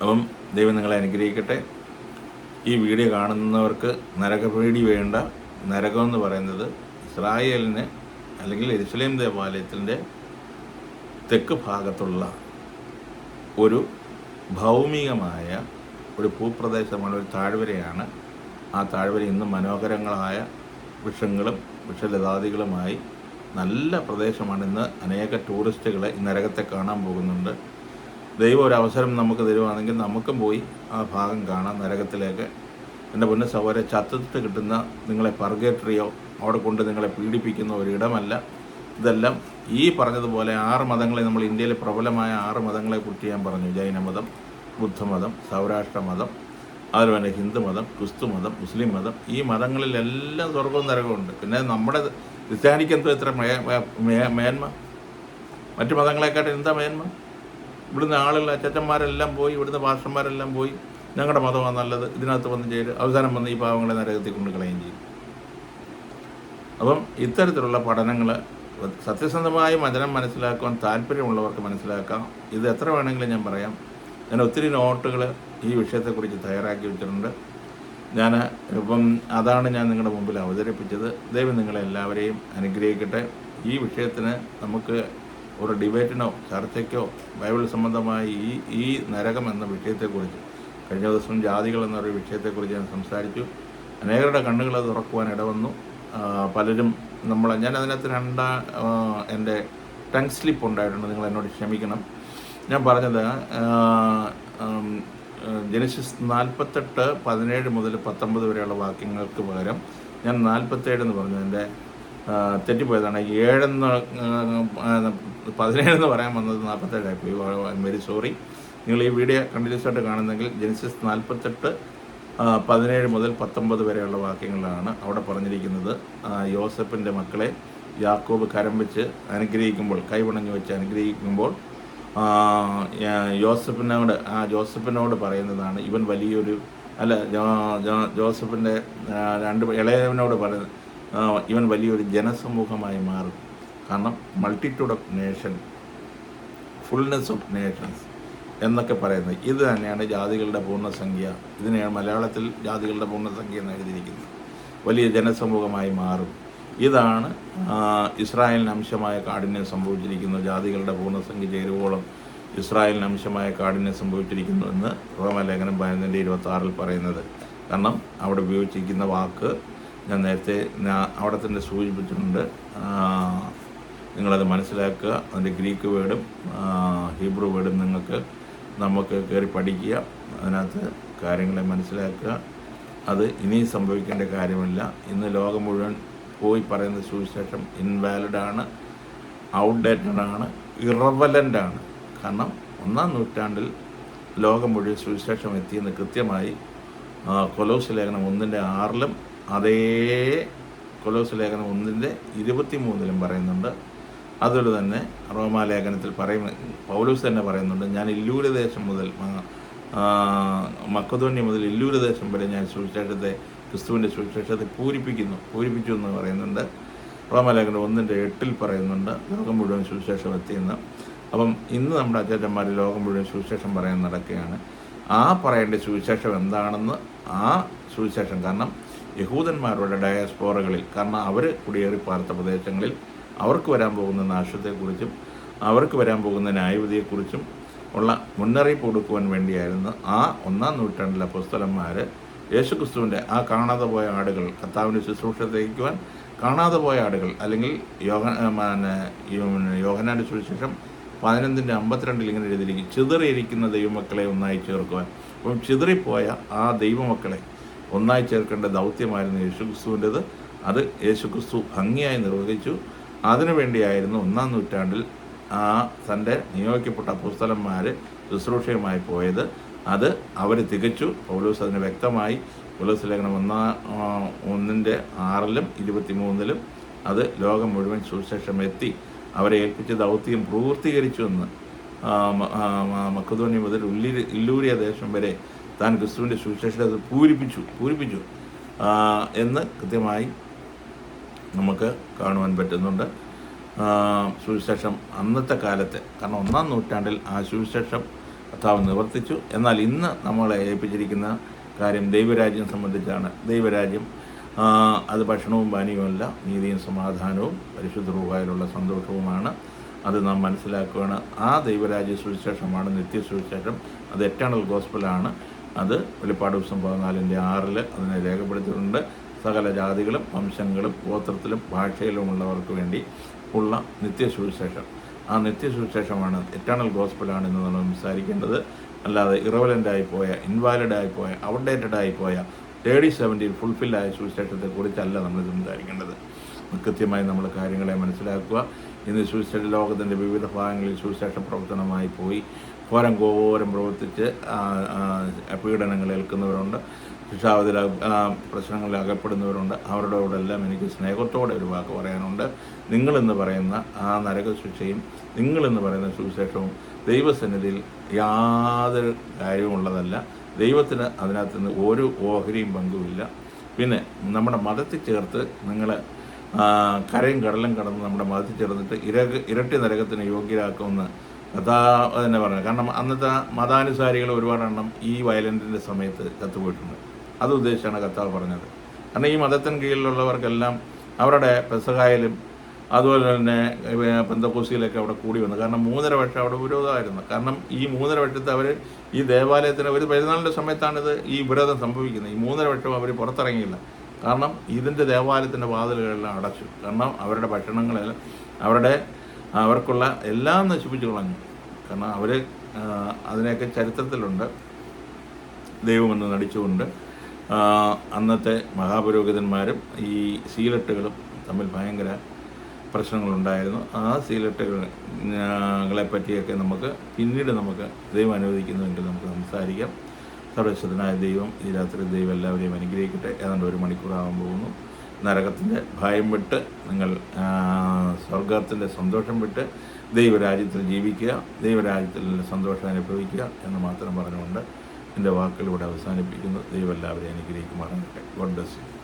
അപ്പം ദൈവം നിങ്ങളെ അനുഗ്രഹിക്കട്ടെ. ഈ വീഡിയോ കാണുന്നവർക്ക് നരകപേടി വേണ്ട. നരകം എന്ന് പറയുന്നത് ഇസ്രായേലിന് അല്ലെങ്കിൽ യെരൂശലേം ദേവാലയത്തിൻ്റെ തെക്ക് ഭാഗത്തുള്ള ഒരു ഭൗമികമായ ഒരു ഭൂപ്രദേശമാണ്, ഒരു താഴ്വരയാണ്. ആ താഴ്വര ഇന്ന് മനോഹരങ്ങളായ വൃക്ഷങ്ങളും വൃക്ഷലതാദികളുമായി നല്ല പ്രദേശമാണ്. ഇന്ന് അനേക ടൂറിസ്റ്റുകളെ ഈ നരകത്തെ കാണാൻ പോകുന്നുണ്ട്. ദൈവം ഒരു അവസരം നമുക്ക് തരുവാണെങ്കിൽ നമുക്കും പോയി ആ ഭാഗം കാണാം, നരകത്തിലേക്ക്. എൻ്റെ പൊന്നു സഹോദരൻ, ചത്തിട്ട് കിട്ടുന്ന നിങ്ങളെ പർഗേറ്ററിയോ അവിടെ കൊണ്ട് നിങ്ങളെ പീഡിപ്പിക്കുന്ന ഒരിടമല്ല. ഇതെല്ലാം ഈ പറഞ്ഞതുപോലെ 6 മതങ്ങളെ, നമ്മൾ ഇന്ത്യയിലെ പ്രബലമായ 6 മതങ്ങളെക്കുറിച്ച് ഞാൻ പറഞ്ഞു. ജൈനമതം, ബുദ്ധമതം, സൗരാഷ്ട്ര മതം, അതുപോലെ തന്നെ ഹിന്ദുമതം, ക്രിസ്തുമതം, മുസ്ലിം മതം. ഈ മതങ്ങളിലെല്ലാം സ്വർഗവും നരകമുണ്ട്. പിന്നെ നമ്മുടെ ക്രിസ്ത്യാനിക്ക് എന്തോ എത്ര മേന്മ? മറ്റു മതങ്ങളെക്കാട്ടും എന്താ മേന്മ? ഇവിടുന്ന് ആളുകൾ, അച്ചച്ചന്മാരെല്ലാം പോയി, ഇവിടുന്ന് പാസ്റ്റർമാരെല്ലാം പോയി ഞങ്ങളുടെ മതമാണ് നല്ലത്, ഇതിനകത്ത് വന്ന് ചെയ്ത് അവസാനം വന്ന് ഈ പാവങ്ങളെ നരകത്തിൽ കൊണ്ട് കളയുകയും ചെയ്യും. അപ്പം ഇത്തരത്തിലുള്ള പഠനങ്ങൾ സത്യസന്ധമായി വചനം മനസ്സിലാക്കുവാൻ താല്പര്യമുള്ളവർക്ക് മനസ്സിലാക്കാം. ഇത് എത്ര വേണമെങ്കിലും ഞാൻ പറയാം. ഞാൻ ഒത്തിരി നോട്ടുകൾ ഈ വിഷയത്തെക്കുറിച്ച് തയ്യാറാക്കി വെച്ചിട്ടുണ്ട്. ഇപ്പം അതാണ് ഞാൻ നിങ്ങളുടെ മുമ്പിൽ അവതരിപ്പിച്ചത്. ദൈവം നിങ്ങളെല്ലാവരെയും അനുഗ്രഹിക്കട്ടെ. ഈ വിഷയത്തിന് നമുക്ക് ഒരു ഡിബേറ്റിനോ ചർച്ചയ്ക്കോ ബൈബിൾ സംബന്ധമായ ഈ നരകം എന്ന വിഷയത്തെക്കുറിച്ച്, കഴിഞ്ഞ ദിവസം ജാതികൾ എന്നൊരു വിഷയത്തെക്കുറിച്ച് ഞാൻ സംസാരിച്ചു. അനേകരുടെ കണ്ണുകൾ തുറക്കുവാൻ ഇടവന്നു. പലരും ഞാൻ അതിനകത്ത് എൻ്റെ ടങ് സ്ലിപ്പ് ഉണ്ടായിട്ടുണ്ട്, നിങ്ങൾ എന്നോട് ക്ഷമിക്കണം. ഞാൻ പറഞ്ഞത് ജെനസിസ് 48:17 മുതൽ 19 വരെയുള്ള വാക്യങ്ങൾക്ക് പകരം ഞാൻ 47 എന്ന് പറഞ്ഞു. എൻ്റെ തെറ്റിപ്പോയതാണ്. 17 പറയാൻ വന്നത് 47 പോയി. I am very sorry. നിങ്ങൾ ഈ വീഡിയോ കണ്ടിന്യൂസ് ആയിട്ട് കാണുന്നെങ്കിൽ ജെനസിസ് 17 മുതൽ 19 വരെയുള്ള വാക്യങ്ങളാണ് അവിടെ പറഞ്ഞിരിക്കുന്നത്. യോസഫിൻ്റെ മക്കളെ യാക്കോബ് കരം വെച്ച് അനുഗ്രഹിക്കുമ്പോൾ, കൈവണങ്ങി വെച്ച് അനുഗ്രഹിക്കുമ്പോൾ ജോസഫിനോട് പറയുന്നതാണ് ഇവൻ വലിയൊരു ജോസഫിൻ്റെ ഇളയവനോട് പറയുന്നത് ഇവൻ വലിയൊരു ജനസമൂഹമായി മാറും. കാരണം multitude of nation, fullness of Nations എന്നൊക്കെ പറയുന്നത് ഇത് തന്നെയാണ് ജാതികളുടെ പൂർണ്ണസംഖ്യ. ഇതിനെയാണ് മലയാളത്തിൽ ജാതികളുടെ പൂർണ്ണസംഖ്യ എന്ന് എഴുതിയിരിക്കുന്നത്. വലിയ ജനസമൂഹമായി മാറും. ഇതാണ് ഇസ്രായേലിന് അംശമായ കാഠിന്യം സംഭവിച്ചിരിക്കുന്നത്. ജാതികളുടെ പൂർണ്ണസംഖ്യ ചേരുവോളം ഇസ്രായേലിന് അംശമായ കാഠിന്യം സംഭവിച്ചിരിക്കുന്നു എന്ന് റോമാലേഖനം 11:26 പറയുന്നത്. കാരണം അവിടെ ഉപയോഗിച്ചിരിക്കുന്ന വാക്ക് ഞാൻ നേരത്തെ അവിടെ തന്നെ സൂചിപ്പിച്ചിട്ടുണ്ട്. നിങ്ങളത് മനസ്സിലാക്കുക. അതിൻ്റെ ഗ്രീക്ക് വേർഡും ഹീബ്രു വേർഡും നമുക്ക് കയറി പഠിക്കുക. അതിനകത്ത് കാര്യങ്ങളെ മനസ്സിലാക്കുക. അത് ഇനിയും സംഭവിക്കേണ്ട കാര്യമില്ല. ഇന്ന് ലോകം മുഴുവൻ പോയി പറയുന്ന സുവിശേഷം ഇൻവാലിഡാണ്, ഔട്ട്ഡേറ്റഡാണ്, ഇറവലൻ്റാണ്. കാരണം 1-ാം നൂറ്റാണ്ടിൽ ലോകം മുഴുവൻ സുവിശേഷം എത്തിയെന്ന് കൃത്യമായി കൊലോസ് ലേഖനം 1:6 അതേ കൊലോസ് ലേഖനം 1:23 പറയുന്നുണ്ട്. അതുപോലെ തന്നെ റോമാലേഖനത്തിൽ പൗലോസ് തന്നെ പറയുന്നുണ്ട്, ഞാൻ ഇല്ലൂര ദേശം മുതൽ മക്കദോന്യ മുതൽ ഇല്ലൂര ദേശം വരെ ഞാൻ ക്രിസ്തുവിൻ്റെ സുവിശേഷത്തെ പൂരിപ്പിച്ചു എന്ന് പറയുന്നുണ്ട്. റോമാലേഖനം 1:8 പറയുന്നുണ്ട് ലോകം മുഴുവൻ സുവിശേഷം എത്തിയെന്ന്. അപ്പം ഇന്ന് നമ്മുടെ അച്ചാച്ചന്മാർ ലോകം മുഴുവൻ സുവിശേഷം പറയാൻ നടക്കുകയാണ്. പറയേണ്ട സുവിശേഷം എന്താണെന്ന് സുവിശേഷം, കാരണം യഹൂദന്മാരുടെ ഡയസ്പോറകളിൽ, കാരണം അവർ കുടിയേറി പാർത്ത പ്രദേശങ്ങളിൽ അവർക്ക് വരാൻ പോകുന്ന നാശത്തെക്കുറിച്ചും അവർക്ക് വരാൻ പോകുന്ന ന്യായവിധിയെക്കുറിച്ചും ഉള്ള മുന്നറിയിപ്പ് കൊടുക്കുവാൻ വേണ്ടിയായിരുന്നു 1-ാം നൂറ്റാണ്ടിലെ അപ്പോസ്തലന്മാർ യേശുക്രിസ്തുവിൻ്റെ കാണാതെ പോയ ആടുകൾ, കർത്താവിൻ്റെ ശുശ്രൂഷ തേക്കുവാൻ കാണാതെ പോയ ആടുകൾ, അല്ലെങ്കിൽ യോഹന്നാൻ്റെ സുവിശേഷം 11:52 ഇങ്ങനെ എഴുതിയിരിക്കും, ചിതറിയിരിക്കുന്ന ദൈവമക്കളെ ഒന്നായി ചേർക്കുവാൻ. അപ്പം ചിതറിപ്പോയ ദൈവമക്കളെ ഒന്നായി ചേർക്കേണ്ട ദൗത്യമായിരുന്നു യേശുക്രിസ്തുവിൻ്റെത്. അത് യേശുക്രിസ്തു ഭംഗിയായി നിർവഹിച്ചു. അതിനുവേണ്ടിയായിരുന്നു 1-ാം നൂറ്റാണ്ടിൽ തൻ്റെ നിയോഗിക്കപ്പെട്ട അപ്പോസ്തലന്മാർ ശുശ്രൂഷയുമായി പോയത്. അത് അവർ തികച്ചു. പൗലോസ് അതിന് വ്യക്തമായി കൊലോസ് ലേഖനം 1:6 23 അത് ലോകം മുഴുവൻ സുവിശേഷം എത്തി അവരെ ഏൽപ്പിച്ച ദൗത്യം പൂർത്തീകരിച്ചു എന്ന് മക്കദോന്യ മുതൽ ഇല്ലൂരിയ ദേശം വരെ താൻ ക്രിസ്തുവിൻ്റെ സുവിശേഷത്തെ പൂരിപ്പിച്ചു എന്ന് കൃത്യമായി നമുക്ക് കാണുവാൻ പറ്റുന്നുണ്ട്. സുവിശേഷം അന്നത്തെ കാലത്ത്, കാരണം 1-ാം നൂറ്റാണ്ടിൽ സുവിശേഷം കർത്താവ് നിവർത്തിച്ചു. എന്നാൽ ഇന്ന് നമ്മളെ ഏൽപ്പിച്ചിരിക്കുന്ന കാര്യം ദൈവരാജ്യം സംബന്ധിച്ചാണ്. ദൈവരാജ്യം അത് ഭക്ഷണവും പാനീയവുമല്ല, നീതിയും സമാധാനവും പരിശുദ്ധ റൂഹായിലുള്ള സന്തോഷവുമാണ്. അത് നാം മനസ്സിലാക്കുകയാണ്. ദൈവരാജ്യ സുവിശേഷമാണ് നിത്യസുവിശേഷം. അത് എറ്റേണൽ ഗോസ്പലാണ്. അത് വെളിപ്പാട് പുസ്തകം 14:6 അതിനെ രേഖപ്പെടുത്തിയിട്ടുണ്ട്. സകല ജാതികളും വംശങ്ങളും ഗോത്രത്തിലും ഭാഷയിലുമുള്ളവർക്ക് വേണ്ടി ഉള്ള നിത്യസുവിശേഷം. നിത്യസുവിശേഷമാണ്, എറ്റേണൽ ഗോസ്പലാണ് എന്ന് നമ്മൾ സംസാരിക്കേണ്ടത്. അല്ലാതെ ഇറവലൻ്റായി പോയ, ഇൻവാലിഡായി പോയ, ഔട്ട്ഡേറ്റഡായി പോയ AD 70 ഫുൾഫില്ലായ സുവിശേഷത്തെക്കുറിച്ചല്ല നമ്മൾ സംസാരിക്കേണ്ടത്. കൃത്യമായി നമ്മൾ കാര്യങ്ങളെ മനസ്സിലാക്കുക. ഇന്ന് സുവിശേഷ ലോകത്തിൻ്റെ വിവിധ ഭാഗങ്ങളിൽ സുവിശേഷ പ്രവർത്തനമായി പോയി ഘോരം പ്രവർത്തിച്ച് പീഡനങ്ങൾ ഏൽക്കുന്നവരുണ്ട്, ശിക്ഷാവിധിയിൽ പ്രശ്നങ്ങളിൽ അകപ്പെടുന്നവരുണ്ട്. അവരുടെ കൂടെല്ലാം എനിക്ക് സ്നേഹത്തോടെ ഒരു വാക്ക് പറയാനുണ്ട്. നിങ്ങളെന്ന് പറയുന്ന നരകശിക്ഷയും നിങ്ങളെന്ന് പറയുന്ന സുവിശേഷവും ദൈവസന്നിധിയിൽ യാതൊരു കാര്യവുമുള്ളതല്ല. ദൈവത്തിന് അതിനകത്ത് നിന്ന് ഒരു ഓഹരിയും പങ്കുമില്ല. പിന്നെ നമ്മുടെ മതത്തിൽ ചേർത്ത് നിങ്ങൾ കരയും കടലും കടന്ന് നമ്മുടെ മതത്തിൽ ചേർന്നിട്ട് ഇരട്ടി നരകത്തിന് യോഗ്യരാക്കുമെന്ന് കർത്താവ് തന്നെ പറഞ്ഞു. കാരണം അന്നത്തെ മതാനുസാരികൾ ഒരുപാടെണ്ണം ഈ വയലൻറ്റിൻ്റെ സമയത്ത് ചത്തുപോയിട്ടുണ്ട്. അത് ഉദ്ദേശിച്ചാണ് കർത്താവ് പറഞ്ഞത്. കാരണം ഈ മതത്തിന് കീഴിലുള്ളവർക്കെല്ലാം അവരുടെ പെസഹായിലും അതുപോലെ തന്നെ പെന്തക്കോസ്തിയിലൊക്കെ അവിടെ കൂടി വന്നു. കാരണം 3.5 വർഷം അവിടെ വിരോധമായിരുന്നു. കാരണം ഈ 3.5 വർഷത്തെ അവർ ഈ ദേവാലയത്തിന് ഒരു പെരുന്നാളിൻ്റെ സമയത്താണിത് ഈ വിരോധം സംഭവിക്കുന്നത്. ഈ 3.5 വർഷം അവർ പുറത്തിറങ്ങിയില്ല. കാരണം ഇതിൻ്റെ ദേവാലയത്തിൻ്റെ വാതിലുകളെല്ലാം അടച്ചു. കാരണം അവരുടെ ഭക്ഷണങ്ങളെല്ലാം അവർക്കുള്ള എല്ലാം നശിപ്പിച്ചു കളഞ്ഞു. കാരണം അവർ അതിനെയൊക്കെ ചരിത്രത്തിലുണ്ട്. ദൈവമെന്ന് നടിച്ചുകൊണ്ട് അന്നത്തെ മഹാപുരോഹിതന്മാരും ഈ സീലട്ടുകളും തമ്മിൽ ഭയങ്കര പ്രശ്നങ്ങളുണ്ടായിരുന്നു. ആ സീലെട്ടുകളെ പറ്റിയൊക്കെ നമുക്ക് പിന്നീട് നമുക്ക് ദൈവം അനുവദിക്കുന്നുവെങ്കിൽ നമുക്ക് സംസാരിക്കാം. സർവശക്തനായ ദൈവം ഈ രാത്രി ദൈവം എല്ലാവരെയും അനുഗ്രഹിക്കട്ടെ. ഏതാണ്ട് 1 മണിക്കൂറാകാൻ പോകുന്നു. നരകത്തിൻ്റെ ഭയം വിട്ട് നിങ്ങൾ സ്വർഗത്തിൻ്റെ സന്തോഷം വിട്ട് ദൈവരാജ്യത്തിൽ ജീവിക്കുക, ദൈവരാജ്യത്തിൽ സന്തോഷം അനുഭവിക്കുക എന്ന് മാത്രം പറഞ്ഞുകൊണ്ട് എൻ്റെ വാക്കുകളിലൂടെ അവസാനിപ്പിക്കുന്നു. ദൈവം എല്ലാവരെയും അനുഗ്രഹിക്കുമാറാകട്ടെ. God bless you.